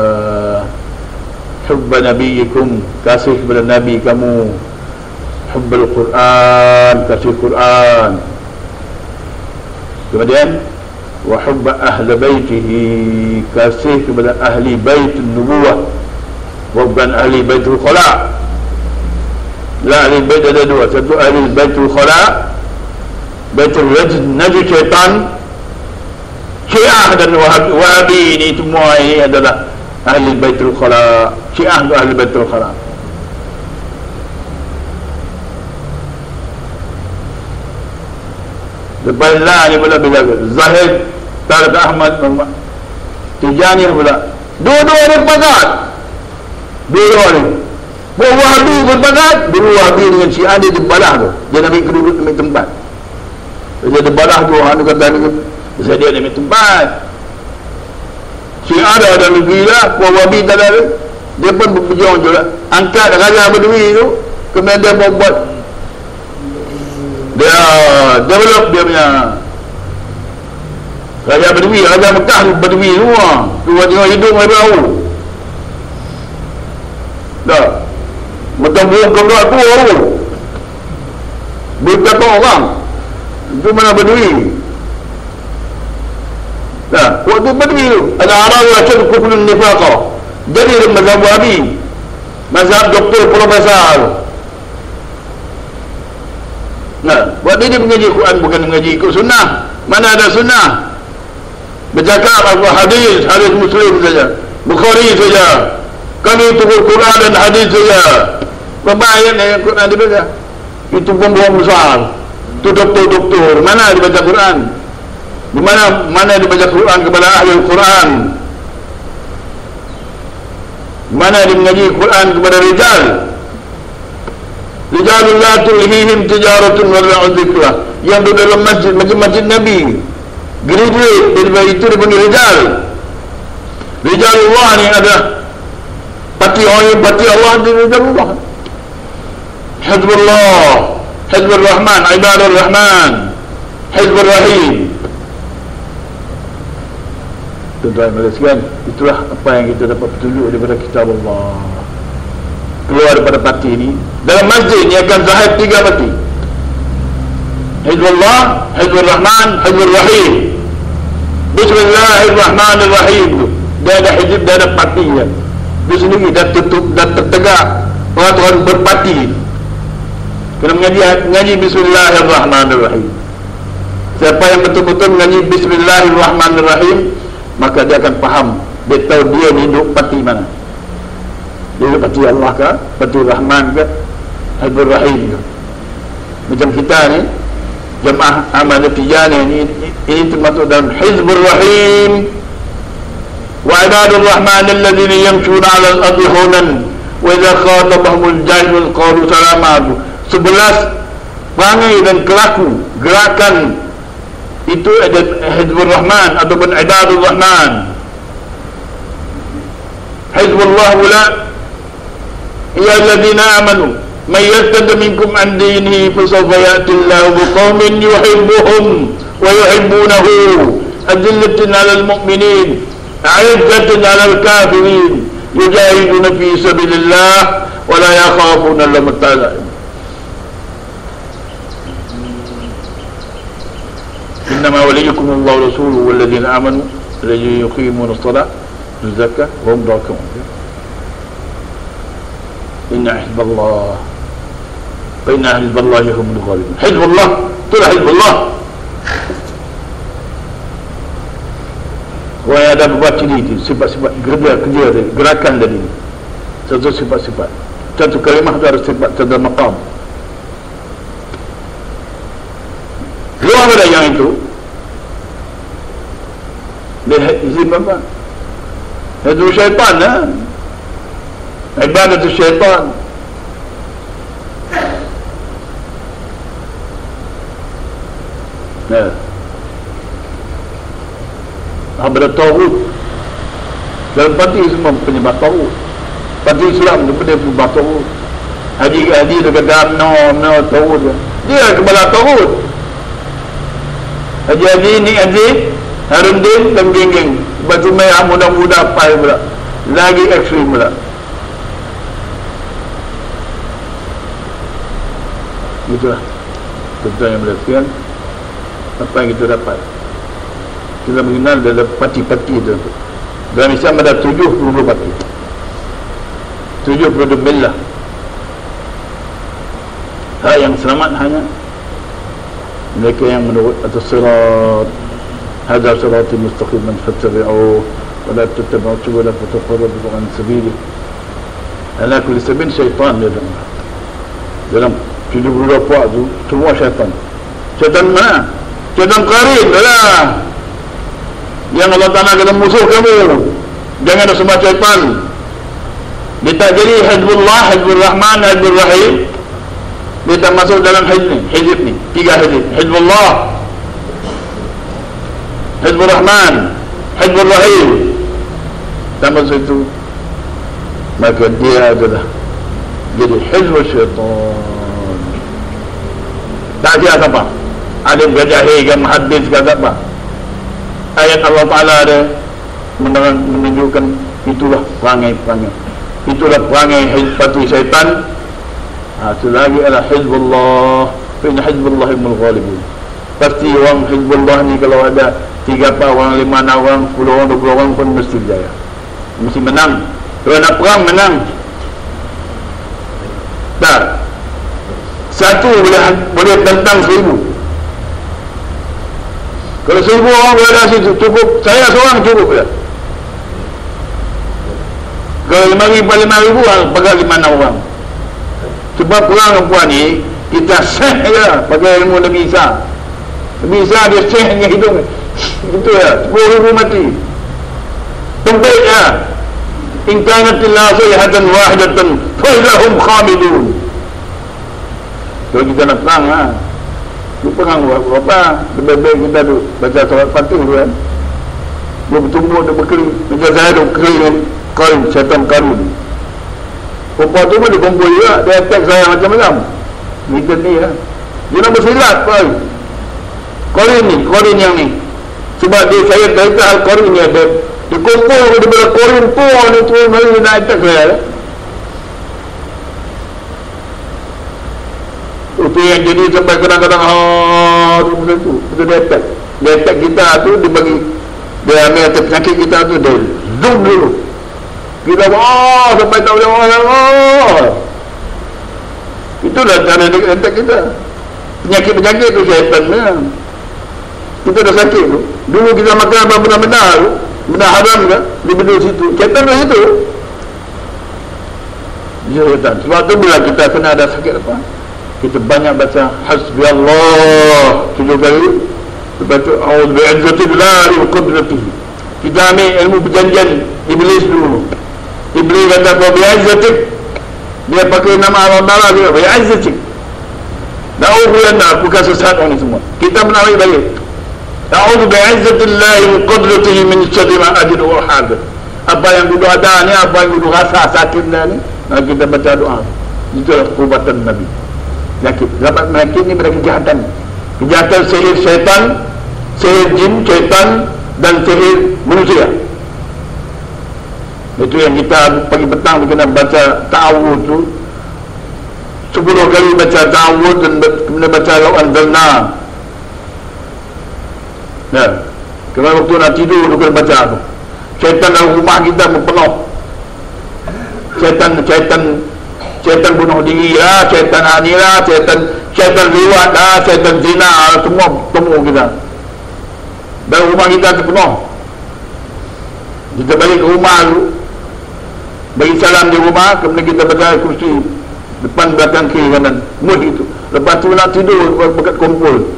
A: Hubba nabiyikum, kasih kepada Nabi kamu. Hubbal Quran, kasih Quran. Kemudian wa hubba ahli baitihi, kasih kepada ahli bait nubuwah, bukan ahli baitul khala. La, ahli bait ada 2, satu ahli baitul khala, baitul najis syaitan, Syiah dan Wahabi, ini semua ini adalah ahli baitul khala. Syiah itu ahli baitul khala. Lepas lah ni pula bila Zahid, Tariq Ahmad, Tijani pula, dua-dua ni pakat, dua-dua ni Wahabi berbagat, dulu Wahabi dengan Syiah dia dibalah tu, dia nak ambil keduduk ambil tempat, dia dibalah tu, orang tu kata ni dia nak ambil tempat. Syiah dah ada negeri lah, Wahabi tak ada, dia pun berjuang juga, angkat Raja Badawi tu, kemudian dia buat, dia develop dia punya Raja Badawi, Raja Mekah tu Badawi semua, tu tengok hidung dari bau dah macam buang kegak tu berapa orang itu mana Badawi dah, waktu Badawi tu ada Arawi Asyad Kuflun Nifaqah, jadi mazhab Wahabi, mazhab doktor profesor. Nah, buat dia mengaji Quran bukan mengaji ikut sunnah. Mana ada sunnah? Bercakap apa hadis Muslim saja, Bukhari saja. Kami turun Quran dan hadis saja. Berapa ayat yang Quran dibaca? Itu pembohong besar. Itu doktor-doktor. Mana dibaca Quran? Di mana dibaca Quran kepada ahli Quran? Mana dia mengaji Quran kepada rijal? Rijalul la tulhihim tijaratun wa bai'un dzikrah, yang duduk dalam masjid macam masjid Nabi, graduate daripada itu dipanggil rijal. Rijalullah ni ada parti orang yang parti Allah di Rijalullah. Hizbullah, Hizbur Rahman, Ibadur Rahman, Hizbur Rahim. Tuan-tuan sekalian, itulah apa yang kita dapat petunjuk daripada kitab Allah. Keluar daripada parti ini, dalam masjid ni akan zahir 3 parti, Hizbullah, Hizbur Rahman, Hizbur Rahim. Bismillahirrahmanirrahim. Dia ada hizb, dia ada partinya. Dia sendiri dah tutup, dah tertegak peraturan berparti. Kena mengaji Bismillahirrahmanirrahim. Siapa yang betul-betul mengaji Bismillahirrahmanirrahim, maka dia akan faham, dia tahu dia ni duduk parti mana. Dia parti Allah ke, parti Rahman ke, Hizbur Rahim ke. Macam kita ni Jemaah Ahmad Tijani ini termasuk dalam Hizbur Rahim. Wa ibadur rahman alladhina yamshuna 'ala al-ardi hawnan wa idza khatabahumul jahilun qalu salama. 11 perangai dan kelaku gerakan itu ada Hizbur Rahman ataupun Ibadur Rahman. Hizbullah wala ya alladhina amanu man yartadda minkum an dinihi fasawfa ya'ti Allahu biqaumin yuhibbuhum wa yuhibbunahu adillatin 'alal mu'minin 'izzatin 'alal kafirin yujahiduna fi sabilillah wa la yakhafuna lawmata la'im. إنما وليكم الله ورسوله والذين آمنوا الذين يقيمون الصلاة والزكاة وهم راكعون. إن حزب الله فإن حزب الله هم الغالبون. حزب الله طلع حزب الله. Orang ada beberapa ciri itu, sifat-sifat kerja gerakan tadi. Satu sifat-sifat. Satu kalimah itu harus sifat, satu maqam. Luar dari yang itu, dia izin apa? Itu syaitan, ibadat itu syaitan. Ada tauhid dalam parti semua penyembah tauhid. Parti Islam itu penyembah tauhid. Haji dia kata no tauhid. Dia kepala tauhid. Haji ni Harundin dan geng-geng batu merah muda-muda pai pula, lagi ekstrim pula. Itulah tuan yang berlaku. Apa yang kita dapat, kita mengenal dalam parti-parti itu. Dalam Islam ada 70 parti, 70 millah. Yang selamat hanya mereka yang menurut atas sirat. Hadza siratal mustaqim fattabi'uhu wa la tattabi'u subula fatafarraqu an sabili. Ala kulli sabil syaitan dalam 72 puak tu semua syaitan. Syaitan mana? Syaitan qarin adalah yang Allah Ta'ala kata musuh kamu. Jangan ada sembah syaitan. Dia tak jadi Hizbullah, Hizbul Rahman, Hizbul Rahim. Dia tak masuk dalam hizib ni. 3 hizib. Hizbullah, Hizbul Rahman, Hizbul Rahim. Tak masuk itu, maka dia adalah jadi Hizbul Syaitan. Tak kira apa. Ada berjahil, muhaddis, kata apa. Ayat Allah Ta'ala ada menunjukkan itulah perangai-perangai. Itulah perangai hizbati syaitan. Itu lagi adalah Hizbullah. Inna Hizbullah humul ghalibun. Pasti orang Hizbullah ni kalau ada 3 orang, 5 orang, 10 orang, 20 orang pun mesti berjaya, mesti menang. Kalau nak perang, menang. Tak, satu boleh tentang 1000. Kalau 1000 orang berada situ, cukup. Saya seorang cukup ya. Kalau 5,000 orang, pakai 5-6 orang. Sebab perang puan ni kita seh je pakai ilmu Nabi Isa. Nabi Isa dia sehnya hidung itu ya, 10,000 mati tembik ya. In kanatillah sayhatan wahidatan fa'ilahum khamidun. Kalau kita nak perang lu perang apa, lebih-lebih kita tu baca surat Fatih tu kan, dia bertumbuh, dia berkering macam saya tu kering Qarun, syaitan Qarun. Perempuan tu pun dia kumpul juga, dia attack saya macam-macam. Kita ni dia nak bersilat pun. Qarun yang ni, sebab dia saya kata Al-Qarun ni ada, dia kumpul daripada Qarun pun ni tu, mari dia nak attack saya. Itu yang jadi sampai kadang-kadang tu dia attack. Dia attack kita tu, dia bagi, dia ambil penyakit kita tu, dia zoom dulu. Kita sampai tak boleh itulah cara dia attack kita. Penyakit-penyakit tu syaitan memang. Kita dah sakit tu, dulu kita makan apa benar-benar tu, benda haram ke, dia benda situ, syaitan dah situ. Syaitan. Sebab tu bila kita kena ada sakit apa, kita banyak baca Hasbi Allah 7 kali. Lepas tu A'udhu bi'izzatillahi wa qudratihi. Kita ambil ilmu perjanjian Iblis dulu. Iblis kata kau bi'izzatik, dia pakai nama Allah Ta'ala juga, bi'izzatik. Na'udhu yana, aku kasih sesat orang ni semua. Kita menarik balik A'udhu bi'izzatillahi wa qudratihi min syarri ma ajidu wa hadir. Apa yang kudu ada ni, apa yang kudu rasa sakit ni, kita baca doa. Itulah perubatan Nabi. Dapat penyakit ni pada kejahatan. Kejahatan sihir syaitan, sihir jin, syaitan, dan sihir manusia. Itu yang kita pagi petang kena baca ta'awud tu 10 kali baca ta'awud dan kemudian baca law anzalna. Ya, kalau waktu nak tidur tu kena baca tu. Syaitan dalam rumah kita penuh. Syaitan bunuh diri lah, syaitan anira, syaitan liwat lah, syaitan zina lah, semua temu kita. Dalam rumah kita penuh. Kita balik ke rumah tu, bagi salam di rumah, kemudian kita baca kursi depan, belakang, kiri, kanan, mud itu. Lepas tu nak tidur, bekat kumpul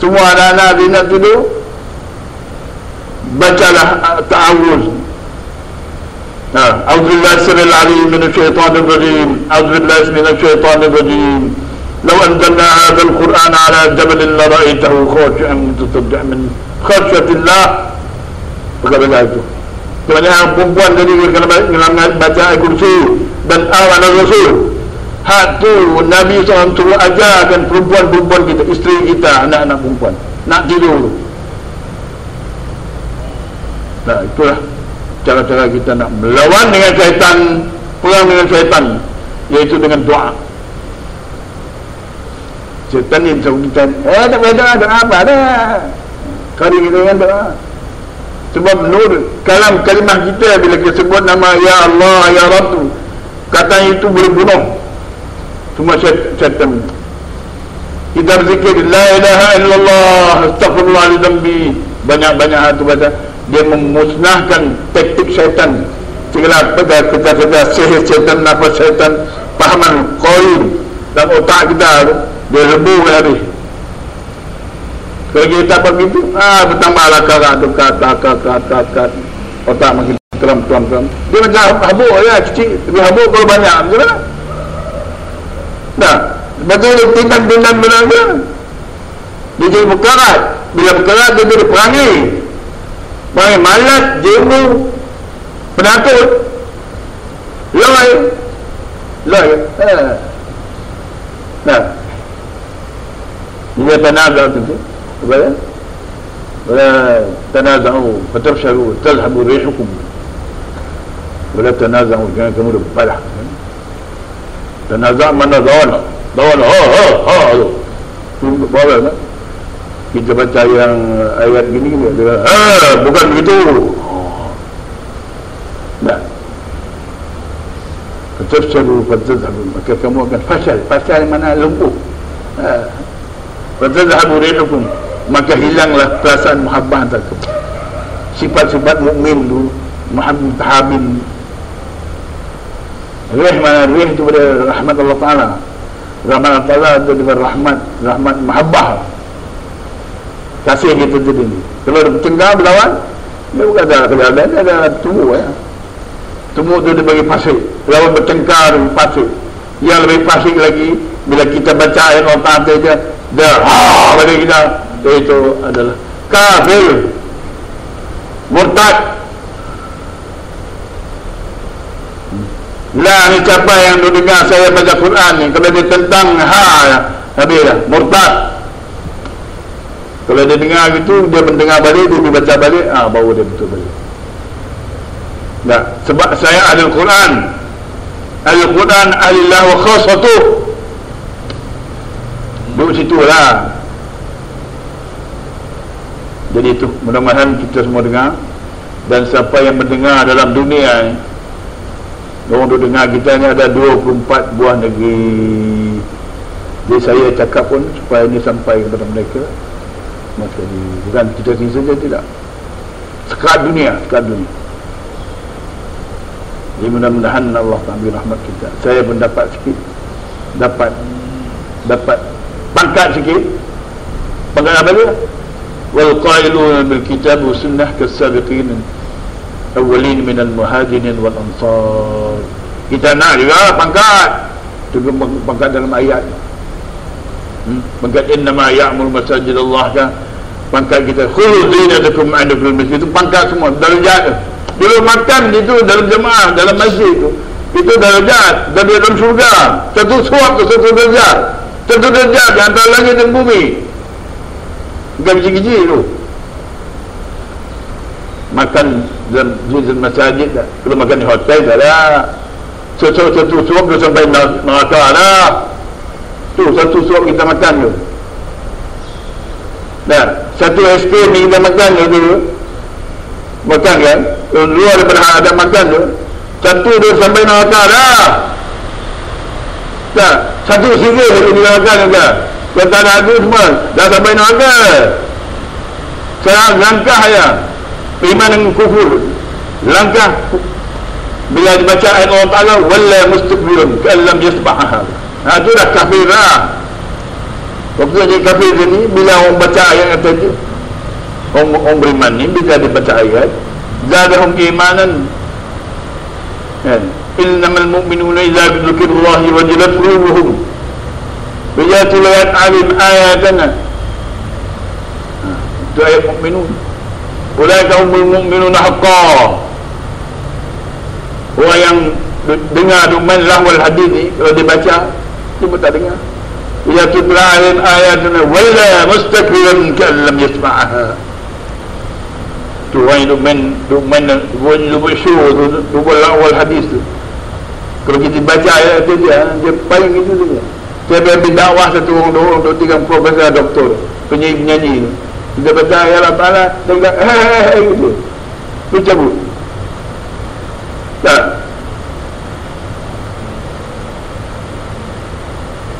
A: semua anak-anak dia nak tidur, bacalah ta'awuz. A'udzubillahi as-sami'il 'alim minasyaitonir rajim. A'udzubillahi minasyaitonir rajim. Law anzalna hadzal Qur'ana 'ala jabalin la ra'aytahu khashi'an mutasaddian min khashyatillah. Bagaimana itu? Sebenarnya perempuan tadi kena baca ayat kursi dan amanah Rasul. Hak tu Nabi SAW suruh ajarkan perempuan-perempuan kita, isteri kita, anak-anak perempuan nak tidur. Nah, itulah cara-cara kita nak melawan dengan syaitan, perang dengan syaitan, iaitu dengan doa. Syaitan ni kita tak beda apa dah. Kali kita dengan doa. Sebab nur kalimah kita bila kita sebut nama Ya Allah, Ya Rabb, kata itu boleh bunuh semua syaitan. Kita berzikir La ilaha illallah astaghfirullah li dhanbi, banyak-banyak tu baca, dia memusnahkan taktik syaitan. Segala kita sihir syaitan, nafas syaitan, pahaman qarin dalam otak kita tu, dia rebu habis. Kalau kita tak begitu, bertambahlah karat otak makin keram tuan-tuan. Dia macam habuk ya, kecil. Lebih habuk kalau banyak. Macam mana? Nah, betul dia tindan-tindan benar-benar. Dia jadi berkarat. Bila berkarat, dia jadi perangi. Perangi malas, jemu, penakut. Loi. Nah, dia tanazah tu. Apa ya? Wala tanaza'u fatafshalu tadhhabu rihukum. Wala tanaza'u, jangan kamu berbalah. Tanazah mana lawan boleh tak? Kita baca yang ayat gini dia bukan begitu. Nah, fatafshalu fatadhhabu, maka kamu akan fasal mana lumpuh. Fatadhhabu rihukum, maka hilanglah perasaan muhabbah antara kamu. Sifat-sifat mukmin tu muhabbin. Rih mana rih itu pada rahmat Allah Ta'ala. Rahmat Allah Ta'ala itu dengan rahmat mahabbah. Kasih kita jadi ni. Kalau bertengkar berlawan, dia bukan ada keadaan, dia ada tumbuh ya. Tumbuh tu dia bagi pasir. Lawan bertengkar pasir. Yang lebih pasir lagi bila kita baca ayat Allah Ta'ala dia bagi kita, itu adalah kafir, murtad. Lah ni siapa yang dengar saya baca Quran ni, kalau dia tentang habis dah, murtad. Kalau dia dengar gitu, dia mendengar balik, dia baca balik, baru dia betul balik. Tak, sebab saya ahli Quran. Ahli Quran alillah wa khasatuh. Duduk situ lah. Jadi itu, mudah-mudahan kita semua dengar. Dan siapa yang mendengar dalam dunia ni, orang tu dengar kita ni ada 24 buah negeri. Jadi saya cakap pun supaya ini sampai kepada mereka. Maka bukan kita sini saja, tidak. Sekat dunia. Jadi mudah-mudahan Allah ambil rahmat kita. Saya pun dapat sikit, dapat pangkat sikit. Pangkat apa dia? Wal qailuna bil kitab wa sunnah kas-sabiqin awwalin minal muhajirin wal ansar. Kita nak juga pangkat. Itu pangkat dalam ayat. Pangkat innama ya'muru masajid Allah kan. Pangkat kita khudhu zinatakum 'inda kulli masjid, itu pangkat semua, darajat. Dulu makan itu dalam jemaah, dalam masjid itu darajat, dari dalam surga. Satu suap ke satu darajat. Satu darajat di antara langit dan bumi. Bukan kecil-kecil tu. Makan dalam masjid tak. Kalau makan di hotel tak ada. Satu suap tu sampai neraka lah. Tu satu suap kita makan tu. Nah, satu aiskrim ni kita makan tu. Makan kan? Luar daripada ada makan tu. Satu tu sampai neraka dah. Tak, satu sini kita makan juga. Yang tak ada tu semua dah sampai neraka. Saya langkah ya. Iman dengan kufur, langkah bila dibaca ayat Allah Ta'ala walla mustakbirun ka'allam yasba'aha. Itu dah kafir lah. Waktu jadi kafir ni bila orang baca ayat tadi, orang beriman ni bila dibaca ayat zadahum imanan. Innamal mu'minuna idza dzukirallahi wajilat qulubuhum wa tuliyat 'alaihim ayatuna. Itu ayat mukminun. Ulaika humul mu'minuna haqqan. Orang yang dengar duman lahwal hadis ni, kalau dia baca, dia pun tak dengar. Ya tutla ayatuna wala mustakbiran ka'allam yasma'aha. Tu orang yang duman lupa syur tu, lupa lahwal hadis tu. Kalau kita baca ayat tu dia paling itu saja. Saya ambil dakwah satu orang, dua, tiga profesor, doktor, penyanyi tu. Kita baca ayat Allah Ta'ala, dia kata gitu, dia cabut. Tak.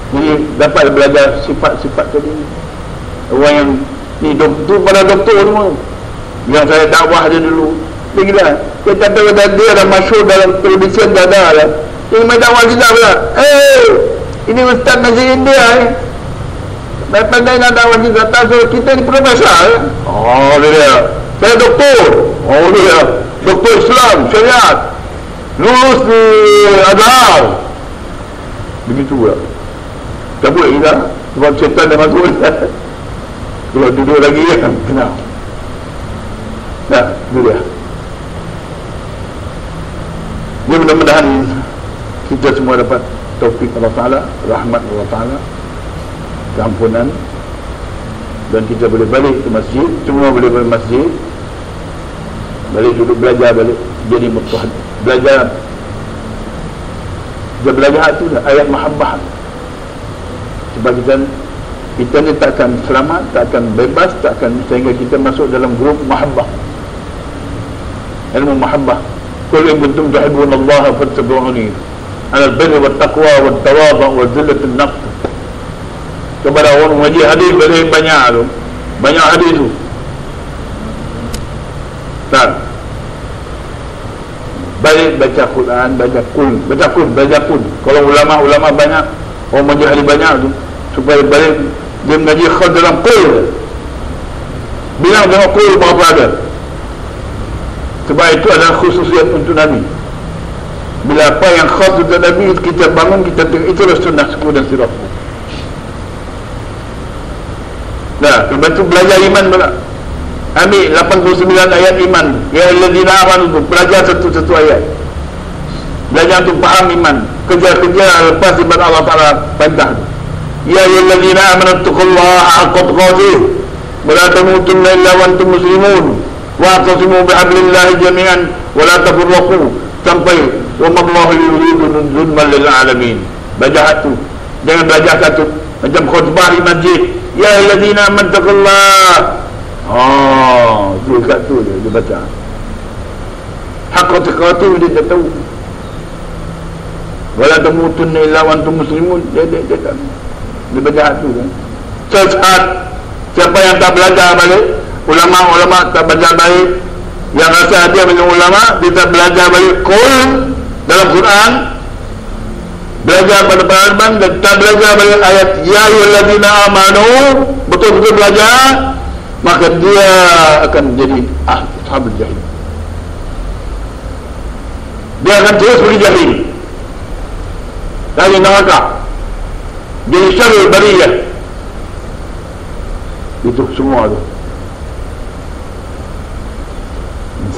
A: Jadi dapat belajar sifat-sifat tadi. Orang yang ni doktor, pada doktor semua yang saya dakwah dia dulu, dia gila. Dia kata dia dah masyhur dalam televisyen dah ada lah. Ini main dakwah kita pula. Ini Ustaz Nazir India pandai nak dakwah kita. Tak, so kita ni profesor. Oh dia. Saya doktor. Oh dia. doktor Islam syariat, lulus di Azhar, begitu pula. Tak boleh lah sebab syaitan dah masuk. Kalau duduk lagi kena. Nah, itu dia. Jadi mudah-mudahan kita semua dapat taufik Allah Ta'ala, rahmat Allah Ta'ala, keampunan, dan kita boleh balik ke masjid. Semua boleh balik masjid, balik duduk belajar, balik jadi mutahad, belajar. Dia belajar tu dah ayat mahabbah. Sebab kita ni takkan selamat, takkan bebas, takkan sehingga kita masuk dalam grup mahabbah, ilmu mahabbah. Qul in kuntum tuhibbunallaha fattabi'uni alal birri wat taqwa wat tawadhu wa zillatin nafs. Kepada orang mengaji hadis banyak tu, banyak hadis tu. Tak. Balik baca Quran, baca Qul. Kalau ulama banyak, orang mengaji hadis banyak tu, supaya balik dia mengaji khas dalam Qul. Bilang dengan Qul berapa ada. Sebab itu adalah khususiat untuk Nabi. Bila apa yang khas untuk Nabi kita bangun, kita tengok, itulah sunnahku dan sirahku. Nah, lepas tu belajar iman pula. Ambil 89 ayat iman. Ya alladzina amanu, belajar satu-satu ayat. Belajar untuk faham iman. Kerja-kerja lepas ibadah Allah Ta'ala perintah. Ya alladzina amanu taqullaha haqqa tuqatih wa la tamutunna illa wa antum muslimun wa'tasimu bihablillahi jami'an wa la tafarraqu sampai wa mallahu yuridu zulman lil alamin. Belajar tu. Jangan belajar satu macam khutbah di masjid. Ya alladzina amanu taqullaha. Tu kat tu dia baca. Haqqa tuqatih dia tak tahu. Wala tamutunna illa wa antum muslimun. Dia baca tu kan. Sesat. Siapa yang tak belajar balik, ulama-ulama tak belajar balik, yang rasa dia dengan ulama, dia tak belajar balik Qul dalam Quran, belajar pada Al-Quran dan tak belajar balik ayat ya ayyuhalladzina amanu, betul-betul belajar, maka dia akan jadi ashabul jahil. Dia akan terus pergi jahil, dari neraka, jadi syarul bariyah. Itu semua tu.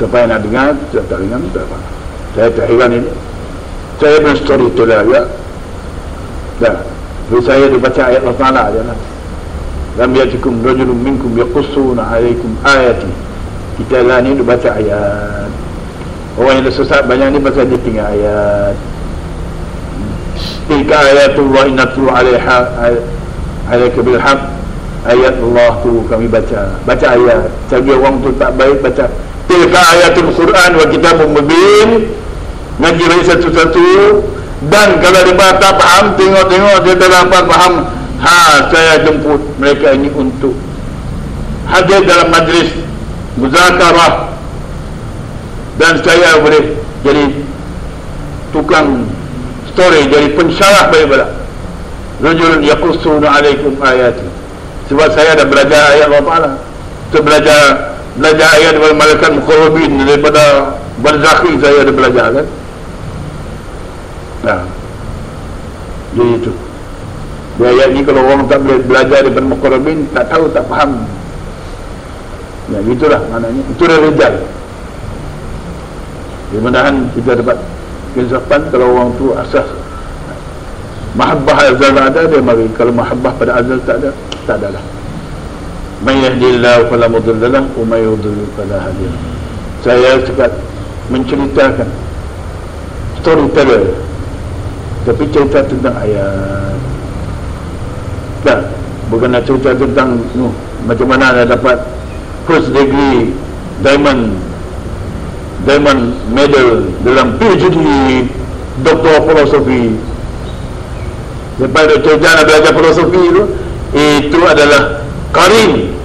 A: Siapa yang nak dengar, saya tak dengar, tak apa. Saya tak heran ini. Saya punya storyteller ya. Dah. Jadi saya dibaca ayat Allah Ta'ala je lah. Lam yatikum rajulun minkum yaqussuna alaikum ayati. Kita lah ni dibaca ayat. Orang yang dah sesat banyak ni pasal dia tinggal ayat. Tilka ayatullah inatlu alaiha alaika bilhaq. Ayat Allah tu kami baca ayat. Selagi orang tu tak baik, baca tilka ayatul Quran wa kitabun mubin. Ngaji balik satu-satu. Dan kalau dia tak faham, tengok-tengok dia tak dapat faham, saya jemput mereka ini untuk hadir dalam majlis muzakarah, dan saya boleh jadi tukang story, jadi pensyarah balik-balik. Rajulun yaqussuna alaikum ayati. Sebab saya dah belajar ayat Allah Ta'ala. Saya belajar ayat daripada malaikat muqarrabin, daripada barzakhi saya dah belajar kan. Nah, jadi itu. Di ayat ni kalau orang tak boleh belajar daripada muqarrabin, tak tahu, tak faham. Ya, itulah maknanya. Itulah rijal. Mudah-mudahan kita dapat keinsapan. Kalau orang tu asas mahabbah azal ada, dia mari. Kalau mahabbah pada azal tak ada, tak ada lah. Man yahdihillahu fala mudilla lahu wa may yudlil fala hadiya lahu. Saya cepat menceritakan storyteller, tapi cerita tentang ayat. Tak, bukan nak cerita tentang macam mana anda dapat first degree diamond medal dalam PhD doktor filosofi. Lepas itu jangan belajar filosofi itu adalah qarin,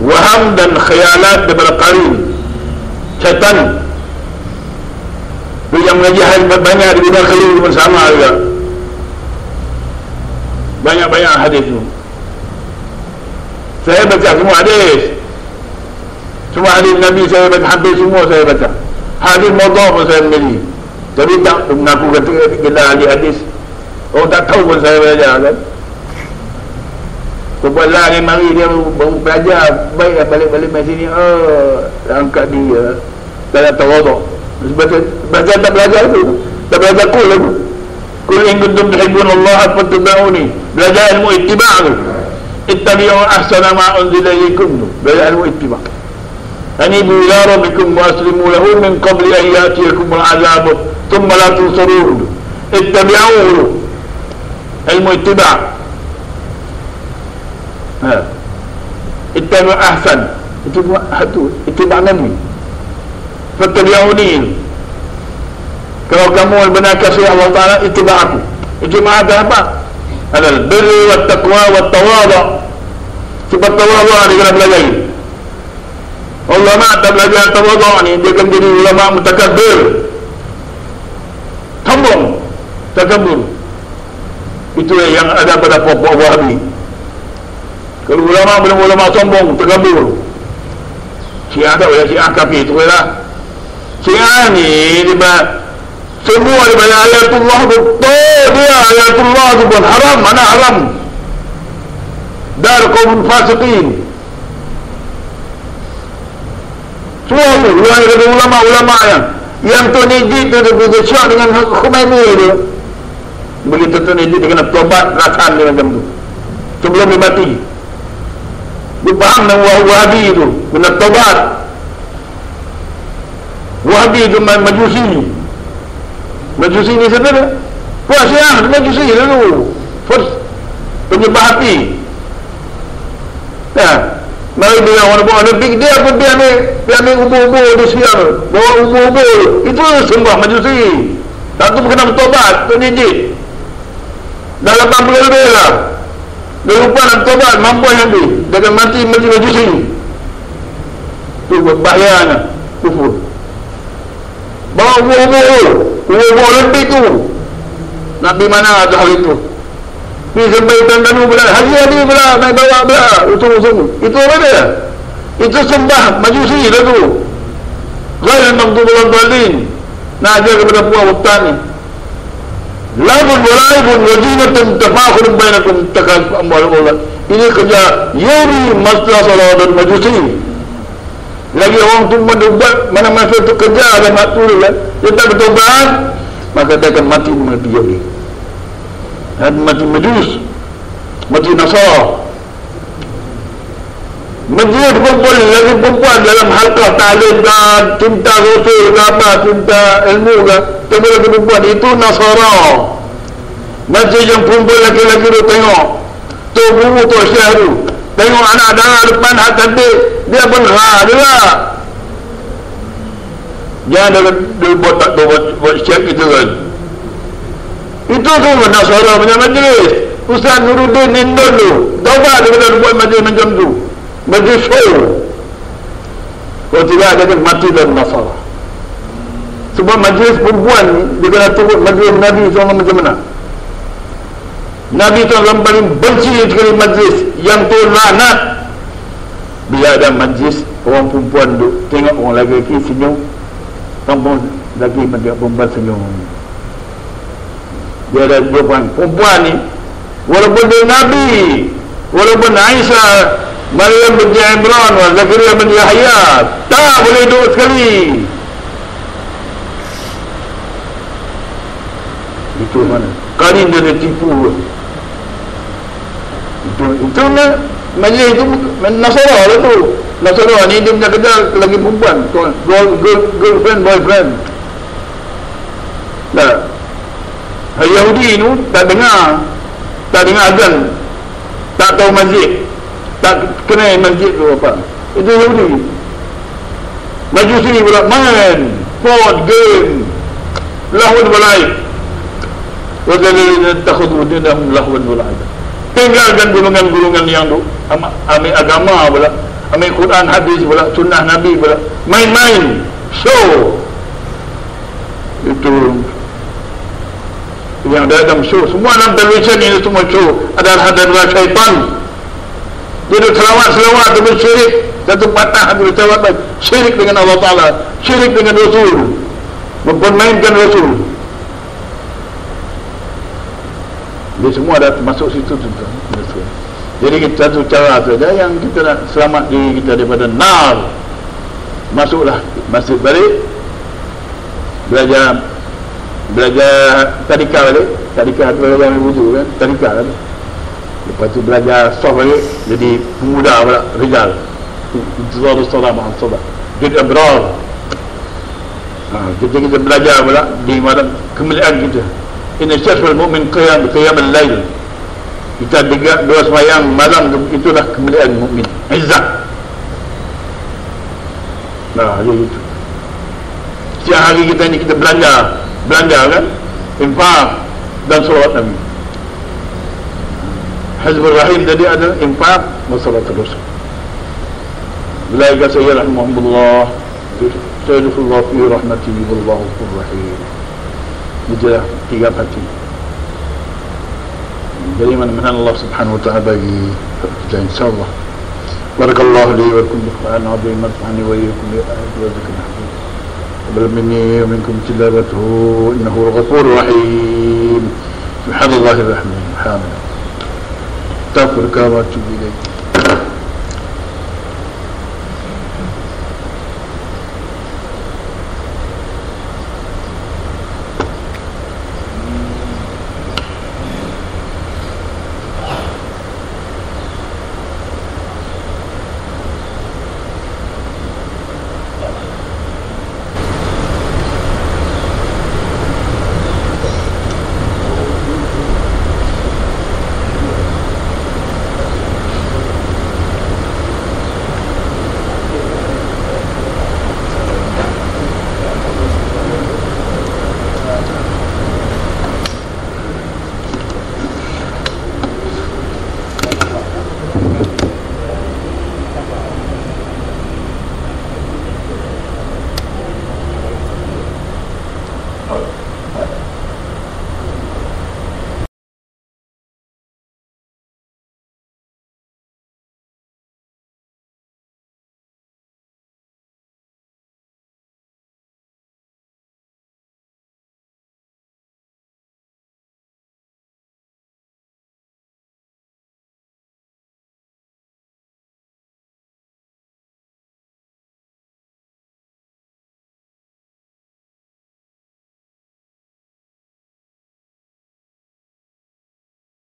A: waham dan khayalat daripada qarin, syaitan. Itu yang mengaji banyak di bidang qarin pun sama juga. Banyak-banyak hadis itu. Saya baca semua hadis. Semua hadis Nabi saya baca, hampir semua saya baca. hadis maudhu' pun saya menjadi. Tapi tak mengaku kata kita ahli hadis. Orang tak tahu pun saya belajar kan. Kebetulan ni mari dia baru belajar, baik balik-balik mai sini, angkat dia dalam tawaduk. Belajar tak belajar tu, tak belajar kul tu. Kul in kuntum tuhibbunallaha fattabi'uni. Belajar ilmu ittiba' tu. Ittabi'u ahsana ma unzila ilaykum tu. Belajar ilmu ittiba'. Anibu ila rabbikum wa aslimu lahu min qabli an ya'tiyakum al'adab thumma la tunsarun. Ittabi'u ilmu ittiba'. Ittabi' ahsan, itu ittiba' Nabi. Fattabi'uni. Kalau kamu benar kasih Allah Ta'ala, ittiba' aku. Ittiba' apa? Adalah birri wat taqwa wat tawadhu. Sebab tawadhu dia kena belajar. Ulama tak belajar tawadhu ni, dia akan jadi ulama mutakabbir. Sombong, takabur. Itu yang ada pada pokok Wahabi. Kalau ulama belum ulama sombong, tergabur. Syiah tak boleh, Syiah kafir itu lah. Syiah ni semua daripada ayatullah betul dia, ayatullah itu pun haram. Mana haram? Dar kaum fasiqin. Semua itu ulama-ulama yang tu nijit tu dia syak dengan Khomeini tu. Begitu tu nijit dia kena tobat rakan dia macam tu sebelum dia mati. Dia faham dengan Wahabi itu kena tobat. Wahabi itu Majusi ni sebenarnya puas Syiah, Majusi dulu first penyembah api. Mari dia orang buat Olimpik, dia ambil ubur-ubur di Syiah, bawa ubur-ubur itu sembah Majusi. Tak tu kena bertobat tu nijit dah 8 bulan lebih lah. Dia lupa nak tobat, mampu yang dia akan mati Majusi. Itu bahayanya kufur. Bawa ubur-ubur Olimpik tu nak pergi mana tu hal itu. Pergi sampai Tandanu pula, hari-hari pula naik bawa pula usung-usung. Itu apa dia? Itu sembah Majusi lah tu. Ghairil maghdubi alaihim. Nak ajar kepada puak hutan ni. Labun walaibun wajinatun tafakhurun bainakum takasub amwal. Ini kerja Yuri Maslah Salah dan Majusi. Lagi orang tu mendubat mana-mana suatu kerja ada waktu dia, dia tak bertobat, maka dia akan mati Yahudi. Mati Majus, mati Nasara. Majus perempuan dalam halqah ta'lim dan cinta Rasul ke apa, cinta ilmu ke, kepada perempuan itu Nasara. Masjid yang perempuan laki-laki tu tengok tu bumu tu Syekh tu tengok anak darah depan hak cantik, dia pun dia lah. Jangan dia buat Syekh itu kan. Itu tu Nasara punya majlis. Ustaz Nuruddin Indon tu taubat dia kena buat majlis macam tu, majlis show. Kalau tidak ada yang mati dalam Nasara. Sebab majlis perempuan ni dia kena turut majlis Nabi SAW macam mana. Nabi SAW paling benci sekali majlis yang tu laknat. Bila ada majlis orang perempuan duduk, tengok orang lelaki senyum, perempuan lagi perempuan senyum. Dia ada dua perempuan ni, walaupun dia Nabi, walaupun Aisyah, Maryam binti Imran, Zakaria bin Yahya, tak boleh duduk sekali. Itu mana? Kali dia tipu. Itu majlis itu Nasara lah tu. Nasara ni dia punya kerja lagi perempuan, girlfriend, boyfriend. Nah, Yahudi tu tak dengar azan, tak tahu masjid, tak kenal masjid tu apa. Itu Yahudi. Majusi pula main phone game, lahun walaib. Wadzalilina takhudhu dinahum lahwan walaib. Tinggalkan golongan-golongan yang tu ambil agama pula, ambil Quran, hadis pula, sunnah Nabi pula, main-main show. Itu yang dalam show, semua dalam television ini semua show adalah syaitan. Dia selawat-selawat dengan syirik, satu patah dia selawat syirik dengan Allah Ta'ala. syirik dengan Rasul, mempermainkan Rasul. Dia semua dah masuk situ tuan. Jadi kita tu cara saja yang kita nak selamat diri kita daripada nar. Masuklah masjid balik, belajar tadika balik. Tadika tu belajar wudu kan, tadika kan. Lepas tu belajar soft balik, jadi pemuda pula, rijal. Intizar as-salat ma'al salat. Jadi abrar. Kita belajar pula di malam kemuliaan kita. Inna syarfal mu'min qiyam al-lail. Kita dengar dua sembahyang malam, itulah kemuliaan mukmin, izzah. Nah, jadi itu. Setiap hari kita ni kita belanja kan, infak dan solat Nabi. Hizbul Rahim tadi ada infak dan solat Rasul. Ulaika sayyarahumullah, sayyidullah fi rahmatihi wallahu rahim. Itulah tiga hati. Jadi mana-mana Allah subhanahu wa ta'ala bagi kita insyaAllah. Barakallahu li wa lakum biqa'an azim mat'ani wa iyyakum bi ayati wa zikr hakim. Qabla minni wa minkum tilawatuhu innahu al-ghafurur rahim. Subhanallahir rahim. Astaghfiruka wa atubu ilayk.